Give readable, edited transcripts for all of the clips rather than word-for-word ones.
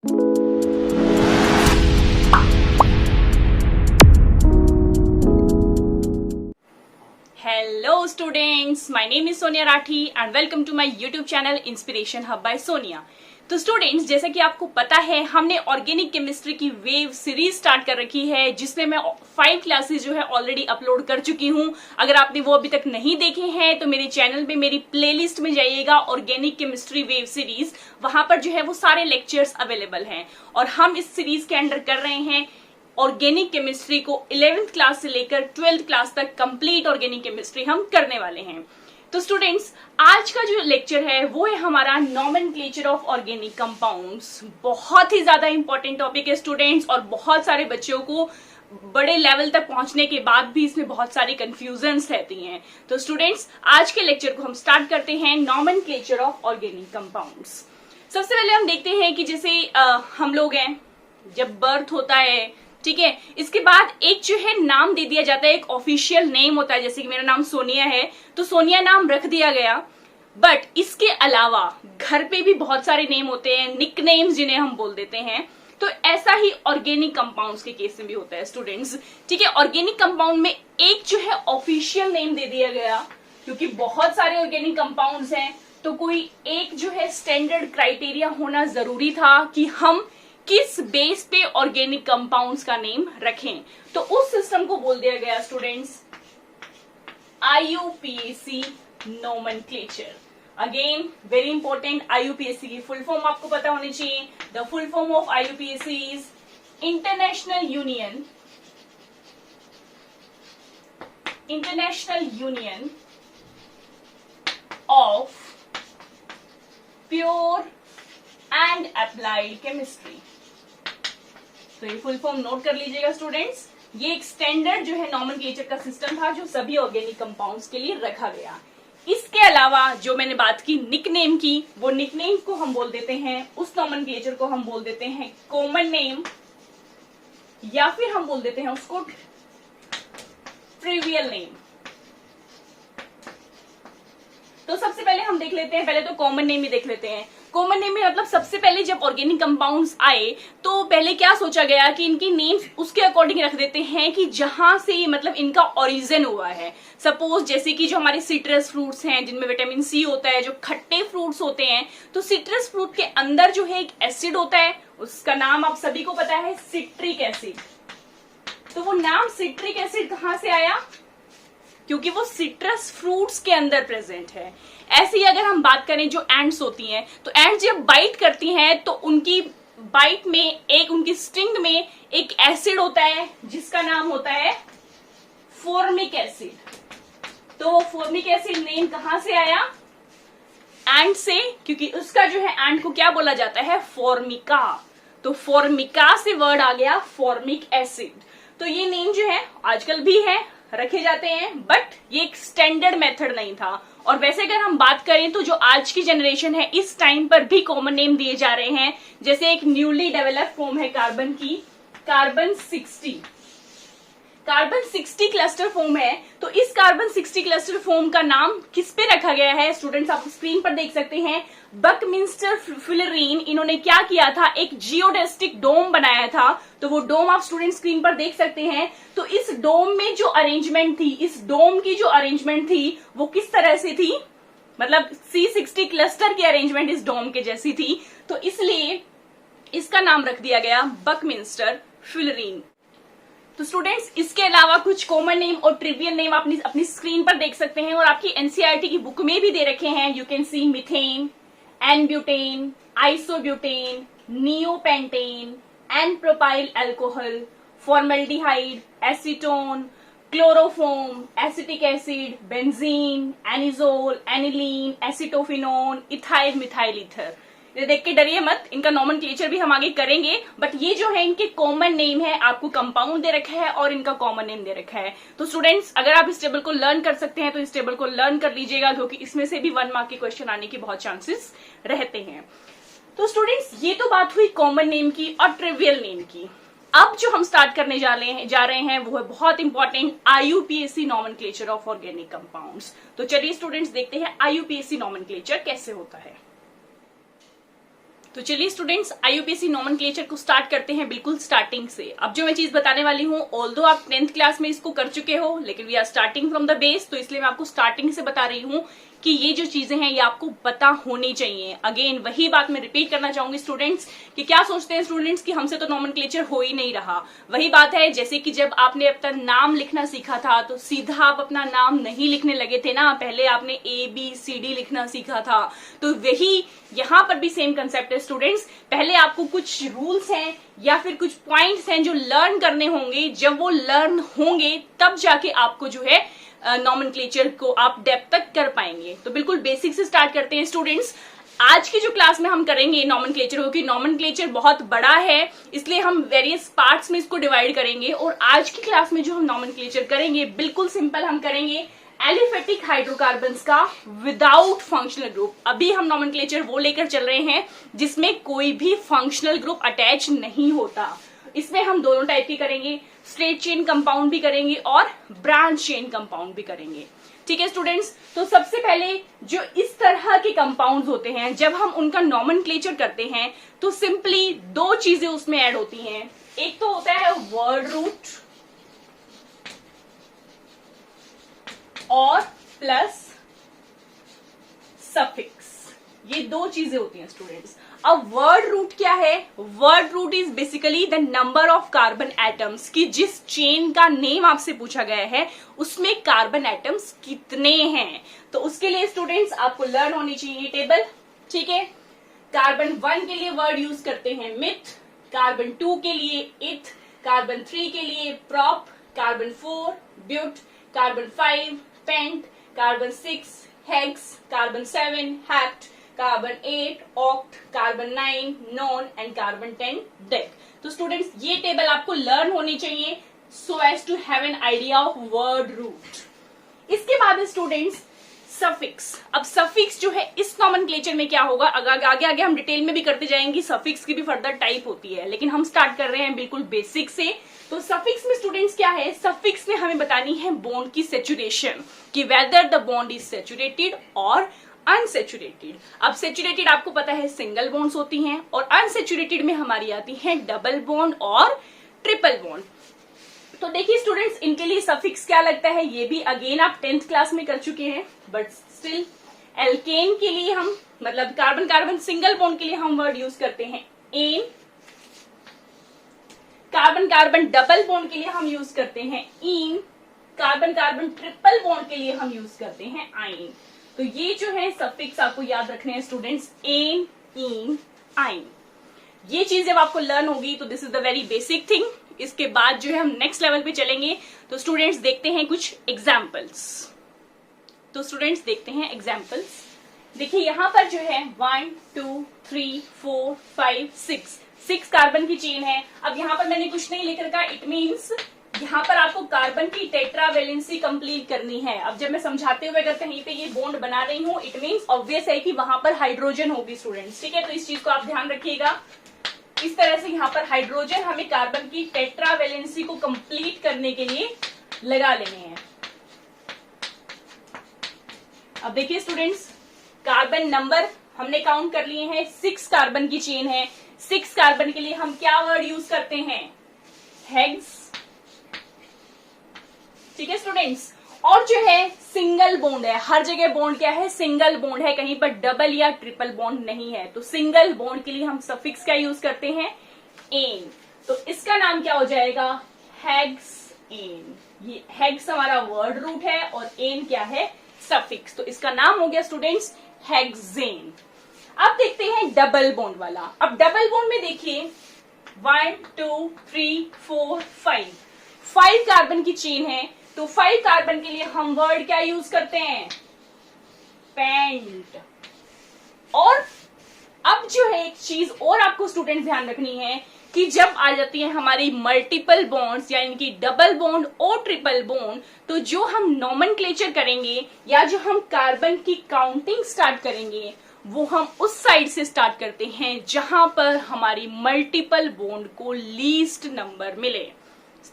Hello students, my name is Sonia Rathi and welcome to my YouTube channel Inspiration Hub by Sonia। तो students, जैसा कि आपको पता है हमने ऑर्गेनिक केमिस्ट्री की वेव सीरीज स्टार्ट कर रखी है, जिसमें मैं 5 क्लासेस जो है ऑलरेडी अपलोड कर चुकी हूं। अगर आपने वो अभी तक नहीं देखे हैं तो मेरे चैनल पे मेरी प्लेलिस्ट में जाइएगा, ऑर्गेनिक केमिस्ट्री वेव सीरीज, वहां पर जो है वो सारे लेक्चर्स अवेलेबल हैं। और हम इस सीरीज के अंडर कर रहे हैं ऑर्गेनिक केमिस्ट्री को 11th क्लास से लेकर 12th क्लास तक कंप्लीट ऑर्गेनिक केमिस्ट्री हम करने वाले हैं। तो स्टूडेंट्स, आज का जो लेक्चर है वो है हमारा नॉमेनक्लेचर ऑफ ऑर्गेनिक कंपाउंड्स। बहुत ही ज्यादा इंपॉर्टेंट टॉपिक है स्टूडेंट्स, और बहुत सारे बच्चों को बड़े लेवल तक पहुंचने के बाद भी इसमें बहुत सारी कंफ्यूजन्स रहती हैं। तो स्टूडेंट्स, आज के लेक्चर को हम स्टार्ट करते हैं नॉमेनक्लेचर ऑफ ऑर्गेनिक कंपाउंड्स। सबसे पहले हम देखते हैं कि जैसे हम लोग हैं, जब बर्थ होता है, ठीक है, इसके बाद एक जो है नाम दे दिया जाता है, एक ऑफिशियल नेम होता है। जैसे कि मेरा नाम सोनिया है तो सोनिया नाम रख दिया गया। बट इसके अलावा घर पे भी बहुत सारे नेम होते हैं, निक नेम्स जिन्हें हम बोल देते हैं। तो ऐसा ही ऑर्गेनिक कंपाउंड्स के केस में भी होता है स्टूडेंट्स, ठीक है। ऑर्गेनिक कंपाउंड में एक जो है ऑफिशियल नेम दे दिया गया, क्योंकि बहुत सारे ऑर्गेनिक कंपाउंड्स हैं तो कोई एक जो है स्टैंडर्ड क्राइटेरिया होना जरूरी था कि हम किस बेस पे ऑर्गेनिक कंपाउंड्स का नेम रखें। तो उस सिस्टम को बोल दिया गया students IUPAC nomenclature. Again very important, IUPAC की फुल फॉर्म आपको पता होनी चाहिए। The full form of IUPAC is international union of pure and applied chemistry. तो ये फुल फॉर्म नोट कर लीजिएगा स्टूडेंट्स। ये एक स्टैंडर्ड जो है नॉमेनक्लेचर का सिस्टम था जो सभी ऑर्गेनिक कंपाउंड्स के लिए रखा गया। इसके अलावा जो मैंने बात की निकनेम की, वो निकनेम को हम बोल देते हैं, उस नॉमेनक्लेचर को हम बोल देते हैं कॉमन नेम, या फिर हम बोल देते हैं उसको ट्रिवियल नेम। तो सबसे पहले हम देख लेते हैं, पहले तो कॉमन नेम ही देख लेते हैं। कॉमन नेम में मतलब सबसे पहले जब ऑर्गेनिक कंपाउंड्स आए तो पहले क्या सोचा गया कि इनकी नेम्स उसके अकॉर्डिंग रख देते हैं कि जहां से मतलब इनका ओरिजिन हुआ है। सपोज जैसे कि जो हमारे सिट्रस फ्रूट्स हैं जिनमें विटामिन सी होता है, जो खट्टे फ्रूट्स होते हैं, तो सिट्रस फ्रूट के अंदर जो है एक एसिड होता है, उसका नाम आप सभी को पता है, सिट्रिक एसिड। तो वो नाम सिट्रिक एसिड कहां से आया? क्योंकि वो सिट्रस फ्रूट्स के अंदर प्रेजेंट है। ऐसे ही अगर हम बात करें जो एंट्स होती हैं, तो एंट्स जब बाइट करती हैं तो उनकी बाइट में एक, उनकी स्टिंग में एक एसिड होता है जिसका नाम होता है फॉर्मिक एसिड। तो वो फॉर्मिक एसिड नेम कहां से आया? एंट से, क्योंकि उसका जो है एंट को क्या बोला जाता है? फॉर्मिका। तो फॉर्मिका से वर्ड आ गया फॉर्मिक एसिड। तो ये नेम जो है आजकल भी है, रखे जाते हैं, बट ये एक स्टैंडर्ड मेथड नहीं था। और वैसे अगर हम बात करें तो जो आज की जनरेशन है इस टाइम पर भी कॉमन नेम दिए जा रहे हैं। जैसे एक न्यूली डेवलप फॉर्म है कार्बन की, कार्बन 60 क्लस्टर फॉर्म है। तो इस कार्बन 60 क्लस्टर फॉर्म का नाम किस पे रखा गया है? स्टूडेंट्स आप स्क्रीन पर देख सकते हैं, बकमिंस्टर फुलरीन। इन्होंने क्या किया था? एक जियोडेस्टिक डोम बनाया था। तो वो डोम आप स्टूडेंट स्क्रीन पर देख सकते हैं। तो इस डोम में जो अरेंजमेंट थी, इस डोम की जो अरेंजमेंट थी वो किस तरह से थी? मतलब C60 क्लस्टर की अरेंजमेंट इस डोम के जैसी थी। तो इसलिए इसका नाम रख दिया गया बकमिंस्टर फुलरीन। तो स्टूडेंट्स, इसके अलावा कुछ कॉमन नेम और ट्रिवियल नेम आप अपनी स्क्रीन पर देख सकते हैं, और आपकी एनसीईआरटी की बुक में भी दे रखे हैं। You can see methane, n butane, isobutane, neopentane, n propyl alcohol, formaldehyde, acetone, chloroform, acetic acid, benzene, anisole, aniline, acetophenone, ethyl methyl ether. ये देख के डरिए मत, इनका नॉमेनक्लेचर भी हम आगे करेंगे, बट ये जो है इनके कॉमन नेम है। आपको कंपाउंड दे रखा है और इनका कॉमन नेम दे रखा है। तो स्टूडेंट्स, अगर आप इस टेबल को लर्न कर सकते हैं तो इस टेबल को लर्न कर लीजिएगा, क्योंकि इसमें से भी 1 मार्क के क्वेश्चन आने के बहुत चांसेस रहते हैं। तो स्टूडेंट्स, ये तो बात हुई कॉमन नेम की और ट्रिवियल नेम की। अब जो हम स्टार्ट करने जा रहे हैं वो है बहुत important IUPAC nomenclature of organic compounds. तो चलिए स्टूडेंट्स देखते हैं IUPAC नॉमेनक्लेचर कैसे होता है। तो चलिए स्टूडेंट्स, आईयूपीएसी नोमेनक्लेचर को स्टार्ट करते हैं बिल्कुल स्टार्टिंग से। अब जो मैं चीज बताने वाली हूँ, ऑल्दो आप 10th क्लास में इसको कर चुके हो, लेकिन we are starting from the base, तो इसलिए मैं आपको स्टार्टिंग से बता रही हूँ कि ये जो चीजें हैं ये आपको पता होनी चाहिए। अगेन वही बात मैं रिपीट करना चाहूंगी स्टूडेंट्स, कि क्या सोचते हैं स्टूडेंट्स कि हमसे तो नोमेनक्लेचर हो ही नहीं रहा। वही बात है जैसे कि जब आपने अपना नाम लिखना सीखा था तो सीधा आप अपना नाम नहीं लिखने लगे थे ना, पहले आपने ABCD लिखना सीखा था। तो वही यहाँ पर भी सेम कंसेप्ट है स्टूडेंट्स। पहले आपको कुछ रूल्स हैं या फिर कुछ पॉइंट्स हैं जो लर्न करने होंगे। जब वो लर्न होंगे तब जाके आपको जो है नोमेनक्लेचर को आप डेप्थ तक कर पाएंगे। तो बिल्कुल बेसिक से स्टार्ट करते हैं स्टूडेंट्स। आज की जो क्लास में हम करेंगे नोमेनक्लेचर, क्योंकि नोमेनक्लेचर बहुत बड़ा है इसलिए हम वेरियस पार्ट्स में इसको डिवाइड करेंगे। और आज की क्लास में जो हम नोमेनक्लेचर करेंगे बिल्कुल सिंपल हम करेंगे एलिफेटिक हाइड्रोकार्बन्स का विदाउट फंक्शनल ग्रुप। अभी हम नोमेनक्लेचर वो लेकर चल रहे हैं जिसमें कोई भी फंक्शनल ग्रुप अटैच नहीं होता। इसमें हम दोनों टाइप की करेंगे, स्ट्रेट चेन कंपाउंड भी करेंगे और ब्रांच चेन कंपाउंड भी करेंगे। ठीक है स्टूडेंट्स, तो सबसे पहले जो इस तरह के कंपाउंड्स होते हैं जब हम उनका नोमेनक्लेचर करते हैं तो सिंपली दो चीजें उसमें ऐड होती हैं। एक तो होता है वर्ड रूट और प्लस सफिक्स, ये दो चीजें होती हैं स्टूडेंट्स। अब वर्ड रूट क्या है? Word root is basically the number of carbon atoms, कि जिस चेन का नेम आपसे पूछा गया है उसमें कार्बन एटम्स कितने हैं। तो उसके लिए स्टूडेंट्स आपको लर्न होनी चाहिए टेबल। ठीक है, कार्बन 1 के लिए वर्ड यूज करते हैं मिथ, कार्बन 2 के लिए इथ, कार्बन 3 के लिए prop, carbon 4 but, carbon 5 pent, carbon 6 hex, carbon 7 hept, carbon 8 oct, carbon 9 non and carbon 10 dec. तो स्टूडेंट्स ये टेबल आपको लर्न होनी चाहिए so as to have an idea of word root. इसके बाद स्टूडेंट्स सफिक्स। अब सफिक्स जो है इस नोमेनक्लेचर में क्या होगा, आगे आगे हम डिटेल में भी करते जाएंगे, सफिक्स की भी फर्दर टाइप होती है, लेकिन हम स्टार्ट कर रहे हैं बिल्कुल बेसिक से। तो सफिक्स में स्टूडेंट्स क्या है, सफिक्स में हमें बतानी है बॉन्ड की सेचुरेशन, कि whether the bond is saturated और अनसेचुरेटेड। अब सेचुरेटेड आपको पता है सिंगल बॉन्ड्स होती हैं और अनसेचुरेटेड में हमारी आती है डबल बॉन्ड और ट्रिपल बॉन्ड। तो देखिए स्टूडेंट्स, इनके लिए सफिक्स क्या लगता है ये भी अगेन आप 10th क्लास में कर चुके हैं, बट स्टिल एल्केन के लिए हम मतलब कार्बन कार्बन सिंगल बॉन्ड के लिए हम वर्ड यूज करते हैं ane, carbon carbon double bond के लिए हम यूज करते हैं ene, carbon carbon triple bond के लिए हम यूज करते हैं आइन। तो ये जो है सफिक्स आपको याद रखने हैं स्टूडेंट्स, एन इन आइन। ये चीज जब आपको लर्न होगी तो this is the very basic thing. इसके बाद जो है हम नेक्स्ट लेवल पे चलेंगे। तो स्टूडेंट्स देखते हैं कुछ एग्जाम्पल्स। तो स्टूडेंट्स देखते हैं एग्जाम्पल्स। देखिए यहाँ पर जो है 1 2 3 4 5 6 कार्बन की चेन है। अब यहाँ पर मैंने कुछ नहीं लिख रखा, इट मीन्स यहाँ पर आपको कार्बन की टेट्रावेलेंसी कंप्लीट करनी है। अब जब मैं समझाते हुए अगर कहीं पे ये बॉन्ड बना रही हूँ, इट मीन्स ऑब्वियस है कि वहां पर हाइड्रोजन होगी स्टूडेंट्स। ठीक है, तो इस चीज को आप ध्यान रखिएगा। इस तरह से यहाँ पर हाइड्रोजन हमें कार्बन की टेट्रावेलेंसी को कंप्लीट करने के लिए लगा लेने हैं। अब देखिए स्टूडेंट्स, कार्बन नंबर हमने काउंट कर लिए हैं, 6 कार्बन की चेन है। 6 कार्बन के लिए हम क्या वर्ड यूज करते हैं, हेक्स। ठीक है स्टूडेंट्स, और जो है सिंगल बॉन्ड है, हर जगह बॉन्ड क्या है, सिंगल बॉन्ड है, कहीं पर डबल या ट्रिपल बॉन्ड नहीं है। तो सिंगल बॉन्ड के लिए हम सफिक्स क्या यूज करते हैं, एन। तो इसका नाम क्या हो जाएगा, हेक्स एन। ये हेक्स हमारा वर्ड रूट है और एन क्या है, सफिक्स। तो इसका नाम हो गया स्टूडेंट्स हेक्सेन। अब देखते हैं डबल बॉन्ड वाला। अब डबल बॉन्ड में देखिए 1 2 3 4 5 कार्बन की चेन है। तो 5 कार्बन के लिए हम वर्ड क्या यूज करते हैं, पेंट। और अब जो है एक चीज और आपको स्टूडेंट ध्यान रखनी है कि जब आ जाती है हमारी मल्टीपल बॉन्ड्स यानी कि डबल बॉन्ड और ट्रिपल बॉन्ड, तो जो हम नोमेनक्लेचर करेंगे या जो हम कार्बन की काउंटिंग स्टार्ट करेंगे वो हम उस साइड से स्टार्ट करते हैं जहां पर हमारी मल्टीपल बॉन्ड को लीस्ट नंबर मिले।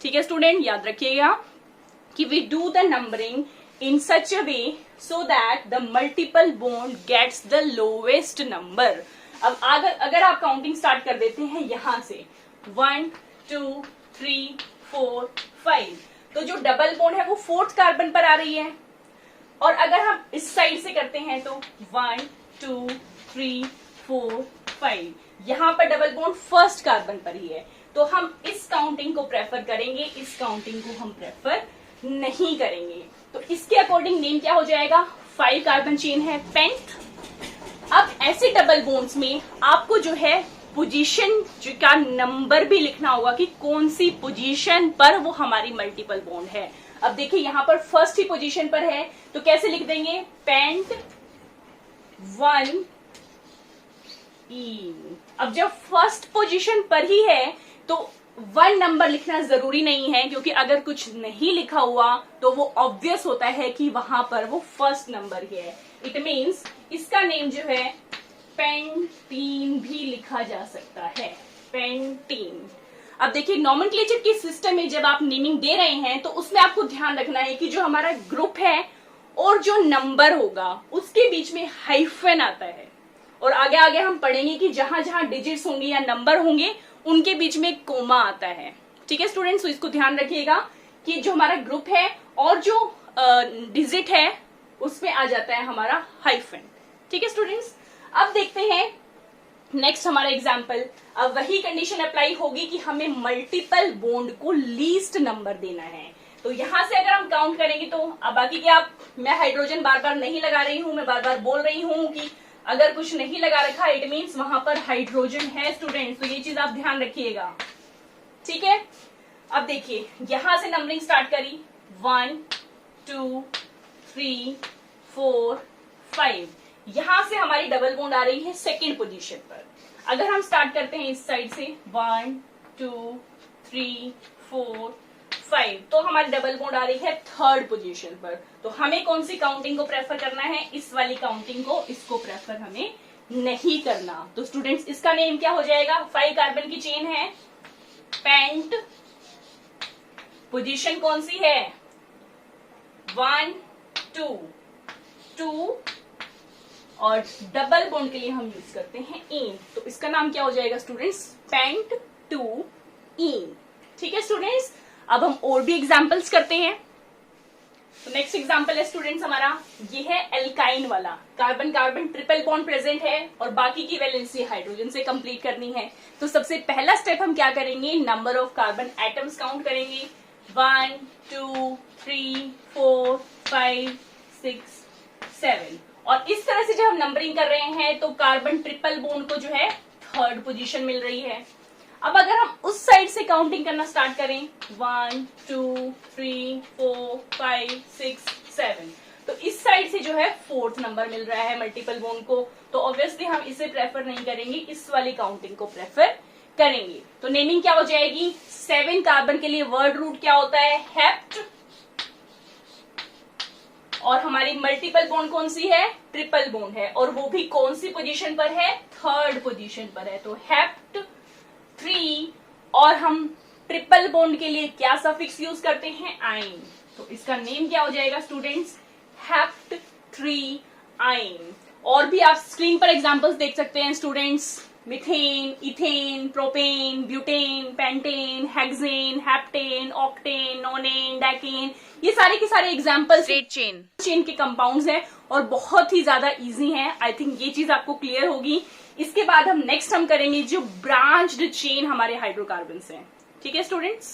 ठीक है स्टूडेंट, याद रखिएगा कि we do the numbering in such a way so that the multiple bond gets the lowest number। अब अगर आप काउंटिंग स्टार्ट कर देते हैं यहां से 1 2 3 4 5, तो जो डबल बॉन्ड है वो 4th कार्बन पर आ रही है। और अगर हम इस साइड से करते हैं तो 1 2 3 4 5, यहां पर डबल बॉन्ड 1st कार्बन पर ही है, तो हम इस काउंटिंग को प्रेफर करेंगे, इस काउंटिंग को हम प्रेफर नहीं करेंगे। तो इसके अकॉर्डिंग नेम क्या हो जाएगा, 5 कार्बन चेन है, पेंट। अब ऐसे डबल बॉन्ड्स में आपको जो है पोजीशन का नंबर भी लिखना होगा कि कौन सी पोजीशन पर वो हमारी मल्टीपल बॉन्ड है। अब देखिए यहां पर फर्स्ट ही पोजीशन पर है, तो कैसे लिख देंगे, पेंट 1 इन। अब जब फर्स्ट पोजीशन पर ही है तो 1 नंबर लिखना जरूरी नहीं है, क्योंकि अगर कुछ नहीं लिखा हुआ तो वो ऑब्वियस होता है कि वहां पर वो फर्स्ट नंबर ही है। इट मीन्स इसका नेम जो है पेंटीन भी लिखा जा सकता है, पेंटीन। अब देखिए नॉमेनक्लेचर के सिस्टम में जब आप नेमिंग दे रहे हैं तो उसमें आपको ध्यान रखना है कि जो हमारा ग्रुप है और जो नंबर होगा उसके बीच में हाइफन आता है, और आगे आगे हम पढ़ेंगे कि जहां जहां डिजिट्स होंगे या नंबर होंगे उनके बीच में कोमा आता है। ठीक है स्टूडेंट्स, तो इसको ध्यान रखिएगा कि जो हमारा ग्रुप है और जो डिजिट है उसमें आ जाता है हमारा हाइफन। ठीक है स्टूडेंट्स, अब देखते हैं नेक्स्ट हमारा एग्जाम्पल। अब वही कंडीशन अप्लाई होगी कि हमें मल्टीपल बॉन्ड को लीस्ट नंबर देना है। तो यहां से अगर हम काउंट करेंगे तो अब बाकी के आप, मैं हाइड्रोजन बार बार नहीं लगा रही हूं, मैं बार बार बोल रही हूं कि अगर कुछ नहीं लगा रखा इट मीन्स वहां पर हाइड्रोजन है स्टूडेंट्स, तो ये चीज आप ध्यान रखिएगा। ठीक है, अब देखिए यहां से नंबरिंग स्टार्ट करी 1 2 3 4 5, यहां से हमारी डबल बॉन्ड आ रही है सेकेंड पोजीशन पर। अगर हम स्टार्ट करते हैं इस साइड से 1 2 3 4 5, तो हमारी डबल बॉन्ड आ रही है 3rd पोजीशन पर। तो हमें कौन सी काउंटिंग को प्रेफर करना है, इस वाली काउंटिंग को, इसको प्रेफर हमें नहीं करना। तो स्टूडेंट्स इसका नेम क्या हो जाएगा, 5 कार्बन की चेन है, पेंट, पोजीशन कौन सी है 1 2 2, और डबल बॉन्ड के लिए हम यूज करते हैं इन, तो इसका नाम क्या हो जाएगा स्टूडेंट्स, पेंट 2 इन। ठीक है स्टूडेंट्स, अब हम और भी एग्जांपल्स करते हैं। तो नेक्स्ट एग्जांपल है स्टूडेंट्स हमारा, ये है एल्काइन वाला, carbon carbon triple bond present है और बाकी की वैलेंसी हाइड्रोजन से कंप्लीट करनी है। तो सबसे पहला स्टेप हम क्या करेंगे, number of carbon atoms count करेंगे, 1 2 3 4 5 6 7, और इस तरह से जब हम नंबरिंग कर रहे हैं तो कार्बन ट्रिपल बॉन्ड को जो है 3rd पोजीशन मिल रही है। अब अगर हम उस साइड से काउंटिंग करना स्टार्ट करें 1 2 3 4 5 6 7, तो इस साइड से जो है 4th नंबर मिल रहा है मल्टीपल बॉन्ड को, तो ऑब्वियसली हम इसे प्रेफर नहीं करेंगे, इस वाली काउंटिंग को प्रेफर करेंगे। तो नेमिंग क्या हो जाएगी, 7 कार्बन के लिए वर्ड रूट क्या होता है, हेप्ट, और हमारी मल्टीपल बॉन्ड कौन सी है, ट्रिपल बॉन्ड है, और वो भी कौन सी पोजीशन पर है, 3rd पोजीशन पर है। तो हेप्ट 3, और हम ट्रिपल बॉन्ड के लिए क्या सफिक्स यूज करते हैं, आइन, तो इसका नेम क्या हो जाएगा स्टूडेंट्स, हेप्ट 3 आइन। और भी आप स्क्रीन पर एग्जांपल्स देख सकते हैं students, methane, ethane, propane, butane, pentane, hexane, heptane, octane, नोनेन, decane, ये सारे के सारे एग्जांपल्स चेन के कंपाउंड्स हैं और बहुत ही ज्यादा इजी हैं। आई थिंक ये चीज आपको क्लियर होगी। इसके बाद हम नेक्स्ट करेंगे जो ब्रांच्ड चेन हमारे हाइड्रोकार्बन्स हैं। ठीक है स्टूडेंट्स,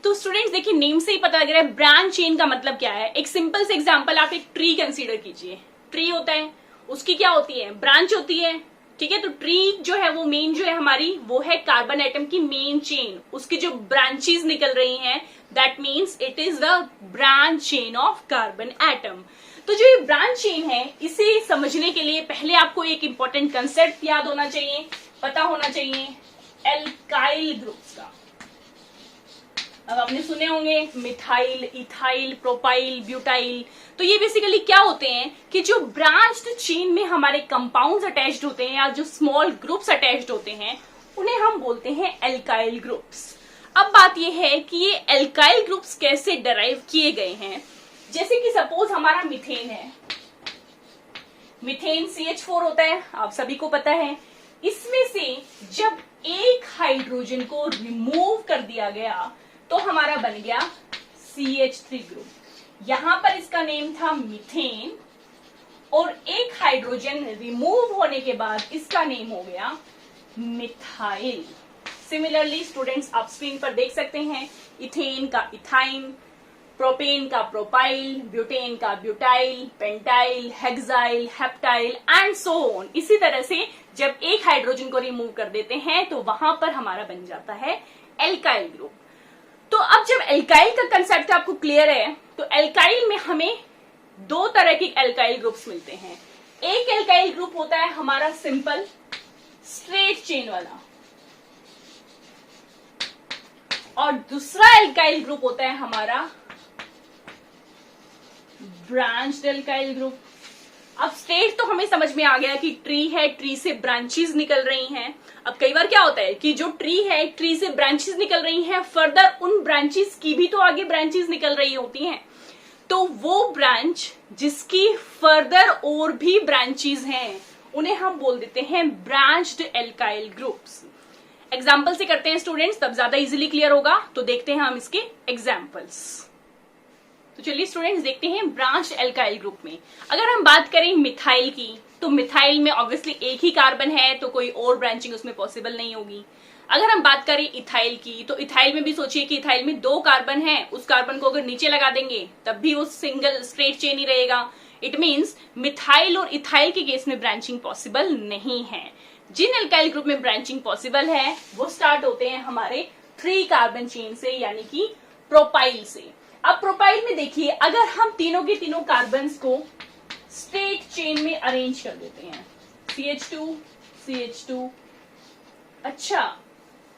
तो स्टूडेंट्स देखिए नेम से ही पता लग रहा है ब्रांच चेन का मतलब क्या है। एक सिंपल से एग्जांपल, आप एक ट्री कंसीडर कीजिए, ट्री होता है, उसकी क्या होती है, ब्रांच होती है। ठीक है, तो ट्री जो है वो मेन जो है हमारी, वो है कार्बन एटम की मेन चेन, उसकी जो ब्रांचेस निकल रही हैं that means it is the branch chain of carbon atom. तो जो ये ब्रांच चेन है इसे समझने के लिए पहले आपको एक इंपॉर्टेंट कंसेप्ट याद होना चाहिए, पता होना चाहिए, एल्काइल ग्रुप्स का। अब आपने सुने होंगे मिथाइल, इथाइल, प्रोपाइल, ब्यूटाइल। तो ये बेसिकली क्या होते हैं कि जो ब्रांच्ड चेन में हमारे कंपाउंड्स अटैच्ड होते हैं या जो स्मॉल ग्रुप्स अटैच्ड होते हैं उन्हें हम बोलते हैं एल्काइल ग्रुप्स। अब बात ये है कि ये एल्काइल ग्रुप्स कैसे डराइव किए गए हैं। जैसे कि सपोज हमारा मिथेन है, मीथेन CH4 होता है, आप सभी को पता है। इसमें से जब एक हाइड्रोजन को रिमूव कर दिया गया तो हमारा बन गया CH3 ग्रुप। यहां पर इसका नेम था मीथेन और एक हाइड्रोजन रिमूव होने के बाद इसका नेम हो गया मिथाइल। सिमिलरली स्टूडेंट्स आप स्क्रीन पर देख सकते हैं, इथेन का इथाइन, प्रोपेन का प्रोपाइल, ब्यूटेन का butyl, pentyl, hexyl, heptyl and so on. इसी तरह से जब एक हाइड्रोजन को रिमूव कर देते हैं तो वहां पर हमारा बन जाता है एल्काइल ग्रुप। तो अब जब एल्काइल का कंसेप्ट आपको क्लियर है, तो एल्काइल में हमें दो तरह के एल्काइल ग्रुप्स मिलते हैं। एक एल्काइल ग्रुप होता है हमारा सिंपल स्ट्रेट चेन वाला, और दूसरा एल्काइल ग्रुप होता है हमारा ब्रांच्ड एल्काइल ग्रुप। अब स्टेट तो हमें समझ में आ गया कि ट्री है, ट्री से ब्रांचेस निकल रही हैं। अब कई बार क्या होता है कि जो ट्री है, ट्री से ब्रांचेस निकल रही हैं, फर्दर उन ब्रांचेस की भी तो आगे ब्रांचेस निकल रही होती हैं। तो वो ब्रांच जिसकी फर्दर और भी ब्रांचेस हैं उन्हें हम बोल देते हैं ब्रांच्ड एल्काइल ग्रुप्स। एग्जाम्पल से करते हैं स्टूडेंट्स, तब ज्यादा इजीली क्लियर होगा। तो देखते हैं हम इसके एग्जाम्पल्स। तो चलिए स्टूडेंट्स देखते हैं ब्रांच्ड एल्काइल ग्रुप में। अगर हम बात करें मिथाइल की, तो मिथाइल में ऑब्वियसली एक ही कार्बन है, तो कोई और ब्रांचिंग उसमें पॉसिबल नहीं होगी। अगर हम बात करें इथाइल की, तो इथाइल में भी सोचिए कि इथाइल में दो कार्बन है, उस कार्बन को अगर नीचे लगा देंगे तब भी वो सिंगल स्ट्रेट चेन ही रहेगा। इट मीन्स मिथाइल और इथाइल के केस में ब्रांचिंग पॉसिबल नहीं है। जिन एल्काइल ग्रुप में ब्रांचिंग पॉसिबल है वो स्टार्ट होते हैं हमारे 3 कार्बन चेन से, यानी कि प्रोपाइल से। अब प्रोपाइल में देखिए, अगर हम तीनों के तीनों कार्बन्स को स्ट्रेट चेन में अरेंज कर देते हैं, CH2 CH2। अच्छा,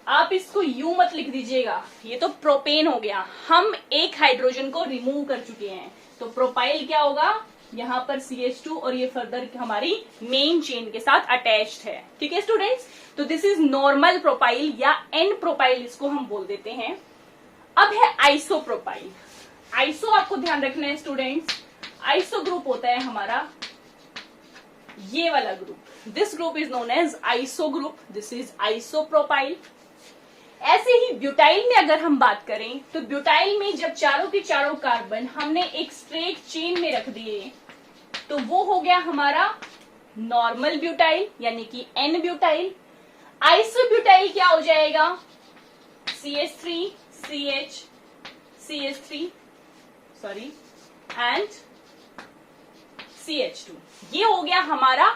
आप इसको यूं मत लिख दीजिएगा, ये तो प्रोपेन हो गया। हम एक हाइड्रोजन को रिमूव कर चुके हैं, तो प्रोपाइल क्या होगा, यहां पर CH2 और ये फर्दर हमारी मेन चेन के साथ अटैच्ड है। ठीक है स्टूडेंट्स, तो दिस इज नॉर्मल प्रोपाइल या एन प्रोपाइल इसको हम बोल देते हैं। अब है आइसोप्रोपाइल। आइसो आपको ध्यान रखना है स्टूडेंट्स, आइसो ग्रुप होता है हमारा ये वाला group. This group is known as iso group, this is isopropyl. ऐसे ही ब्यूटाइल में अगर हम बात करें, तो ब्यूटाइल में जब चारों के चारों कार्बन हमने एक स्ट्रेट चेन में रख दिए तो वो हो गया हमारा नॉर्मल ब्यूटाइल, यानी कि एन ब्यूटाइल। आइसोब्यूटाइल क्या हो जाएगा, CH3 CH CH3 sorry and CH2, ये हो गया हमारा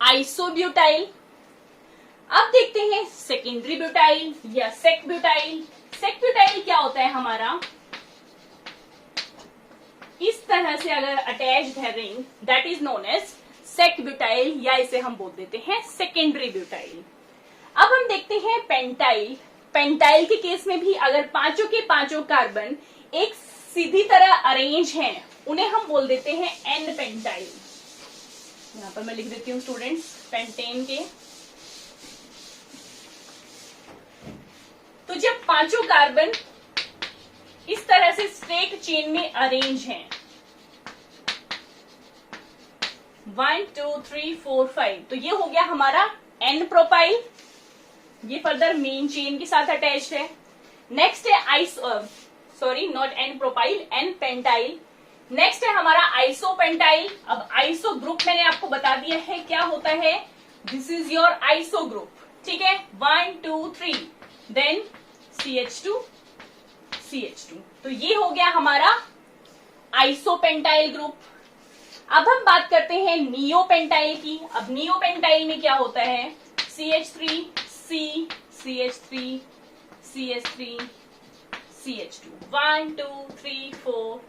आइसोब्यूटाइल। अब देखते हैं सेकेंडरी ब्यूटाइल या सेक ब्यूटाइल। सेक ब्यूटाइल क्या होता है हमारा, इस तरह से अगर अटैच्ड है ring, that is known as sec butyl, या इसे हम बोल देते हैं सेकेंडरी ब्यूटाइल। अब हम देखते हैं पेंटाइल। पेंटाइल के केस में भी अगर पांचों के पांचों कार्बन एक सीधी तरह अरेंज हैं, उन्हें हम बोल देते हैं एन पेंटाइल। यहां पर मैं लिख देती हूं स्टूडेंट्स पेंटेन के। तो जब पांचों कार्बन इस तरह से स्ट्रेट चेन में अरेंज हैं, 1 2 3 4 5, तो ये हो गया हमारा एन प्रोपाइल, ये फर्दर मेन चेन के साथ अटैच्ड है। नेक्स्ट है sorry not n propyl, n pentyl. Next है हमारा आइसोपेंटाइल। अब आइसो ग्रुप मैंने आपको बता दिया है क्या होता है, this is your iso group. ठीक है, 1 2 3 देन CH2 CH2, तो ये हो गया हमारा आइसोपेंटाइल ग्रुप। अब हम बात करते हैं नियोपेंटाइल की। अब नियोपेंटाइल में क्या होता है, CH3 C CH3 CH3 CH2, 1 2 3 4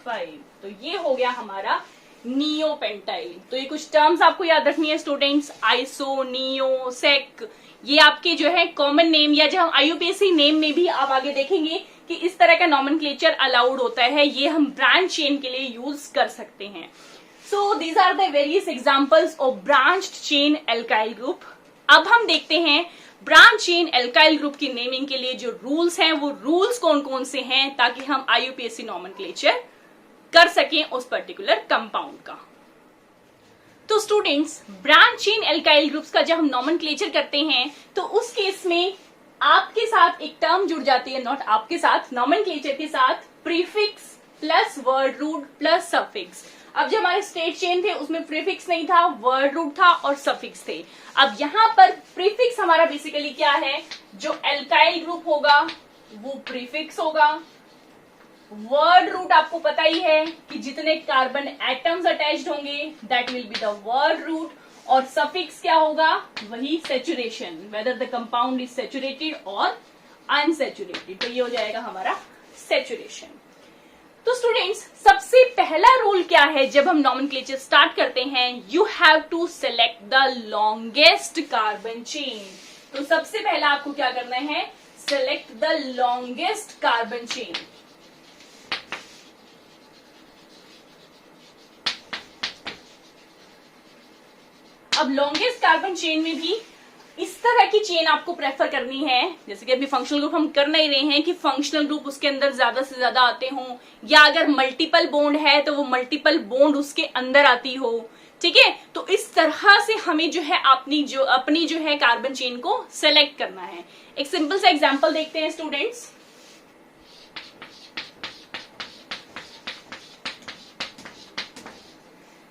5, तो ये हो गया हमारा नियोपेंटाइल। तो ये कुछ टर्म्स आपको याद रखनी है स्टूडेंट्स, आइसो, नियो, सेक, ये आपके जो है कॉमन नेम, या जो IUPAC नेम में भी आप आगे देखेंगे कि इस तरह का नॉमेनक्लेचर अलाउड होता है, ये हम ब्रांच चेन के लिए यूज कर सकते हैं। So these are the various examples of branched chain alkyl group. अब हम देखते हैं ब्रांच चेन एल्काइल ग्रुप की नेमिंग के लिए जो रूल्स हैं, वो रूल्स कौन कौन से हैं, ताकि हम IUPAC नॉमेनक्लेचर कर सकें उस पर्टिकुलर कंपाउंड का। तो students, branch chain alkyl groups का जब हम नॉमेनक्लेचर करते हैं तो उस केस में आपके साथ एक टर्म जुड़ जाती है, नॉट आपके साथ, नॉमेनक्लेचर के साथ prefix plus word root plus suffix. अब जो हमारे स्टेट चेन थे उसमें प्रीफिक्स नहीं था, वर्ड रूट था और सफिक्स थे। अब यहाँ पर प्रीफिक्स हमारा बेसिकली क्या है, जो एल्काइल ग्रुप होगा वो प्रीफिक्स होगा। वर्ड रूट आपको पता ही है कि जितने कार्बन एटम्स अटैच्ड होंगे that will be the word root. और सफिक्स क्या होगा, वही saturation, whether the compound is saturated और अनसैचुरेटेड, तो ये हो जाएगा हमारा सैचुरेशन। तो स्टूडेंट्स, सबसे पहला रूल क्या है जब हम नॉमेनक्लेचर स्टार्ट करते हैं, you have to select the longest carbon chain. तो सबसे पहला आपको क्या करना है, select the longest carbon chain. अब लॉन्गेस्ट कार्बन चेन में भी इस तरह की चेन आपको प्रेफर करनी है, जैसे कि अभी फंक्शनल ग्रुप हम कर नहीं रहे हैं कि फंक्शनल ग्रुप उसके अंदर ज्यादा से ज्यादा आते हों, या अगर मल्टीपल बॉन्ड है तो वो मल्टीपल बॉन्ड उसके अंदर आती हो। ठीक है, तो इस तरह से हमें जो है अपनी जो है कार्बन चेन को सेलेक्ट करना है। एक सिंपल सा एग्जांपल देखते हैं स्टूडेंट्स।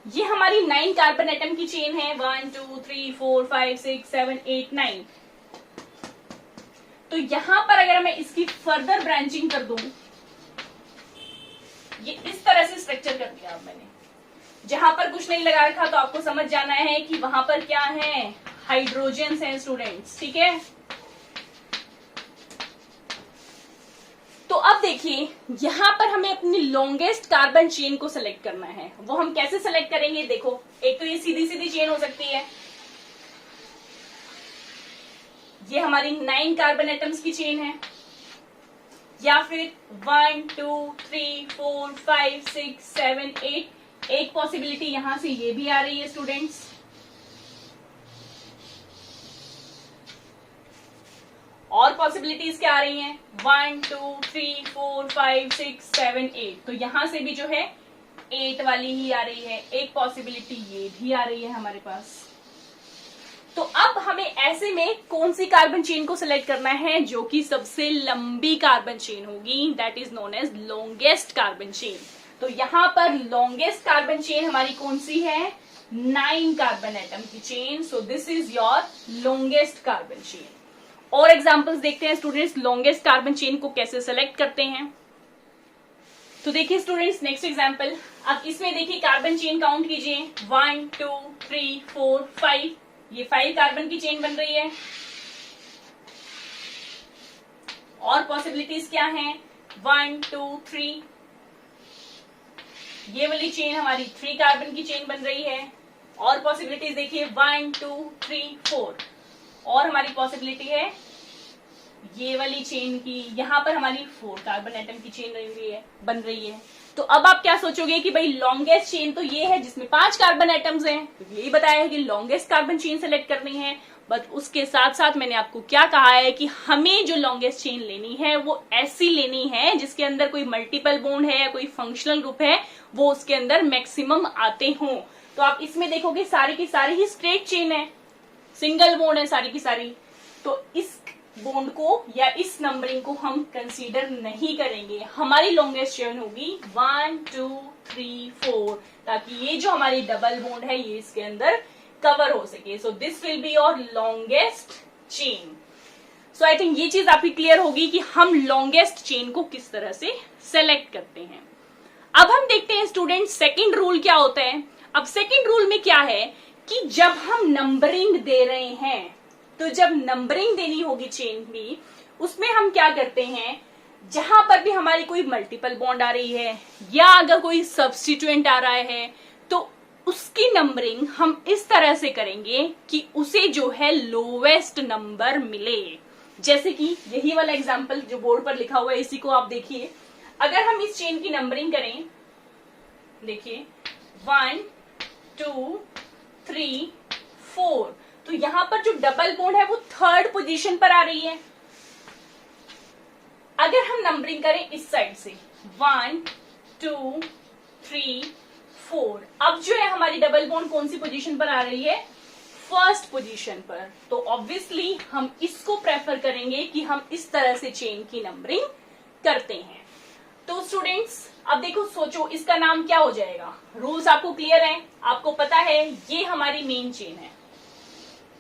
ये हमारी 9 कार्बन एटम की चेन है, 1 2 3 4 5 6 7 8 9। तो यहां पर अगर मैं इसकी फर्दर ब्रांचिंग कर दूं, ये इस तरह से स्ट्रक्चर कर दिया। अब मैंने जहां पर कुछ नहीं लगा रखा तो आपको समझ जाना है कि वहां पर क्या है, हाइड्रोजन्स हैं स्टूडेंट्स। ठीक है, तो अब देखिए यहां पर हमें अपनी लॉन्गेस्ट कार्बन चेन को सिलेक्ट करना है। वो हम कैसे सिलेक्ट करेंगे, देखो एक तो ये सीधी सीधी चेन हो सकती है, ये हमारी 9 कार्बन एटम्स की चेन है, या फिर 1 2 3 4 5 6 7 8। एक पॉसिबिलिटी यहां से ये भी आ रही है स्टूडेंट्स, और पॉसिबिलिटीज क्या आ रही हैं, 1 2 3 4 5 6 7 8। तो यहां से भी जो है 8 वाली ही आ रही है। एक पॉसिबिलिटी ये भी आ रही है हमारे पास। तो अब हमें ऐसे में कौन सी कार्बन चेन को सिलेक्ट करना है, जो कि सबसे लंबी कार्बन चेन होगी, that is known as longest carbon chain. तो यहां पर लॉन्गेस्ट कार्बन चेन हमारी कौन सी है, 9 कार्बन एटम की chain. So this is your longest carbon chain. और एग्जांपल्स देखते हैं स्टूडेंट्स, लॉन्गेस्ट कार्बन चेन को कैसे सेलेक्ट करते हैं। तो देखिए स्टूडेंट्स, नेक्स्ट एग्जांपल, अब इसमें देखिए कार्बन चेन काउंट कीजिए, 1 2 3 4 5। ये 5 कार्बन की चेन बन रही है। और पॉसिबिलिटीज क्या हैं, 1 2 3। ये वाली चेन हमारी 3 कार्बन की चेन बन रही है। और पॉसिबिलिटीज देखिए 1 2 3 4। और हमारी पॉसिबिलिटी है ये वाली चेन की, यहां पर हमारी 4 कार्बन एटम की चेन बन रही है। तो अब आप क्या सोचोगे कि भाई लॉन्गेस्ट चेन तो ये है जिसमें 5 कार्बन एटम्स हैं, तो यही बताया है कि लॉन्गेस्ट कार्बन चेन सेलेक्ट करनी है। बट उसके साथ साथ मैंने आपको क्या कहा है कि हमें जो लॉन्गेस्ट चेन लेनी है वो ऐसी लेनी है जिसके अंदर कोई मल्टीपल बॉन्ड है या कोई फंक्शनल ग्रुप है, वो उसके अंदर मैक्सिमम आते हों। तो आप इसमें देखोगे सारी की सारी ही स्ट्रेट चेन है, सिंगल बॉन्ड है सारी की सारी। तो इस बॉन्ड को या इस नंबरिंग को हम कंसीडर नहीं करेंगे। हमारी लॉन्गेस्ट चेन होगी 1 2 3 4, ताकि ये जो हमारी डबल बॉन्ड है ये इसके अंदर कवर हो सके। So this will be your longest chain. So I think ये चीज आपकी क्लियर होगी कि हम लॉन्गेस्ट चेन को किस तरह से सेलेक्ट करते हैं। अब हम देखते हैं स्टूडेंट सेकंड रूल क्या होता है। अब सेकंड रूल में क्या है कि जब हम नंबरिंग दे रहे हैं, तो जब नंबरिंग देनी होगी चेन की, उसमें हम क्या करते हैं, जहां पर भी हमारी कोई मल्टीपल बॉन्ड आ रही है या अगर कोई सब्स्टिट्यूएंट आ रहा है, तो उसकी नंबरिंग हम इस तरह से करेंगे कि उसे जो है लोवेस्ट नंबर मिले। जैसे कि यही वाला एग्जांपल जो बोर्ड पर लिखा हुआ है इसी को आप देखिए। अगर हम इस चेन की नंबरिंग करें, देखिए 1 2 3 4, तो यहां पर जो डबल बॉन्ड है वो 3rd पोजीशन पर आ रही है। अगर हम नंबरिंग करें इस साइड से 1 2 3 4। अब जो है हमारी डबल बॉन्ड कौन सी पोजीशन पर आ रही है, फर्स्ट पोजीशन पर। तो ऑब्वियसली हम इसको प्रेफर करेंगे कि हम इस तरह से चेन की नंबरिंग करते हैं। तो स्टूडेंट्स अब देखो, सोचो इसका नाम क्या हो जाएगा। रूल्स आपको क्लियर है, आपको पता है ये हमारी मेन चेन है,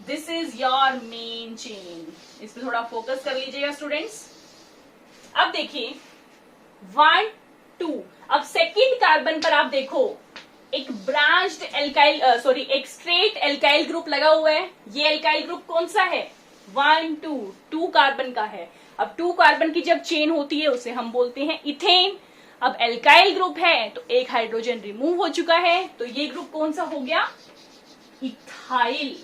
this is your main chain. इस पे थोड़ा फोकस कर लीजिएगा स्टूडेंट्स। अब देखिए 1 2, अब सेकेंड कार्बन पर आप देखो एक ब्रांच्ड एल्काइल एक स्ट्रेट एल्काइल ग्रुप लगा हुआ है। ये एल्काइल ग्रुप कौन सा है, 1 2, 2 कार्बन का है। अब 2 कार्बन की जब चेन होती है उसे हम बोलते हैं इथेन। अब एल्काइल ग्रुप है तो एक हाइड्रोजन रिमूव हो चुका है, तो ये ग्रुप कौन सा हो गया, ethyl.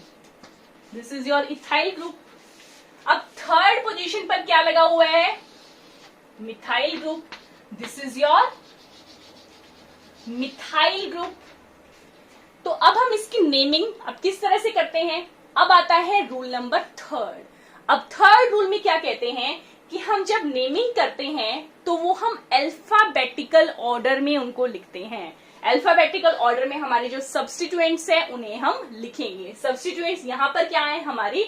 This is your ethyl group. अब थर्ड पोजीशन पर क्या लगा हुआ है, methyl group. This is your methyl group. तो अब हम इसकी नेमिंग अब किस तरह से करते हैं, अब आता है रूल नंबर 3। अब थर्ड रूल में क्या कहते हैं कि हम जब नेमिंग करते हैं तो वो हम अल्फाबेटिकल ऑर्डर में उनको लिखते हैं। अल्फाबेटिकल ऑर्डर में हमारे जो सब्स्टिट्यूएंट्स हैं उन्हें हम लिखेंगे। सब्स्टिट्यूएंट्स यहां पर क्या है, हमारी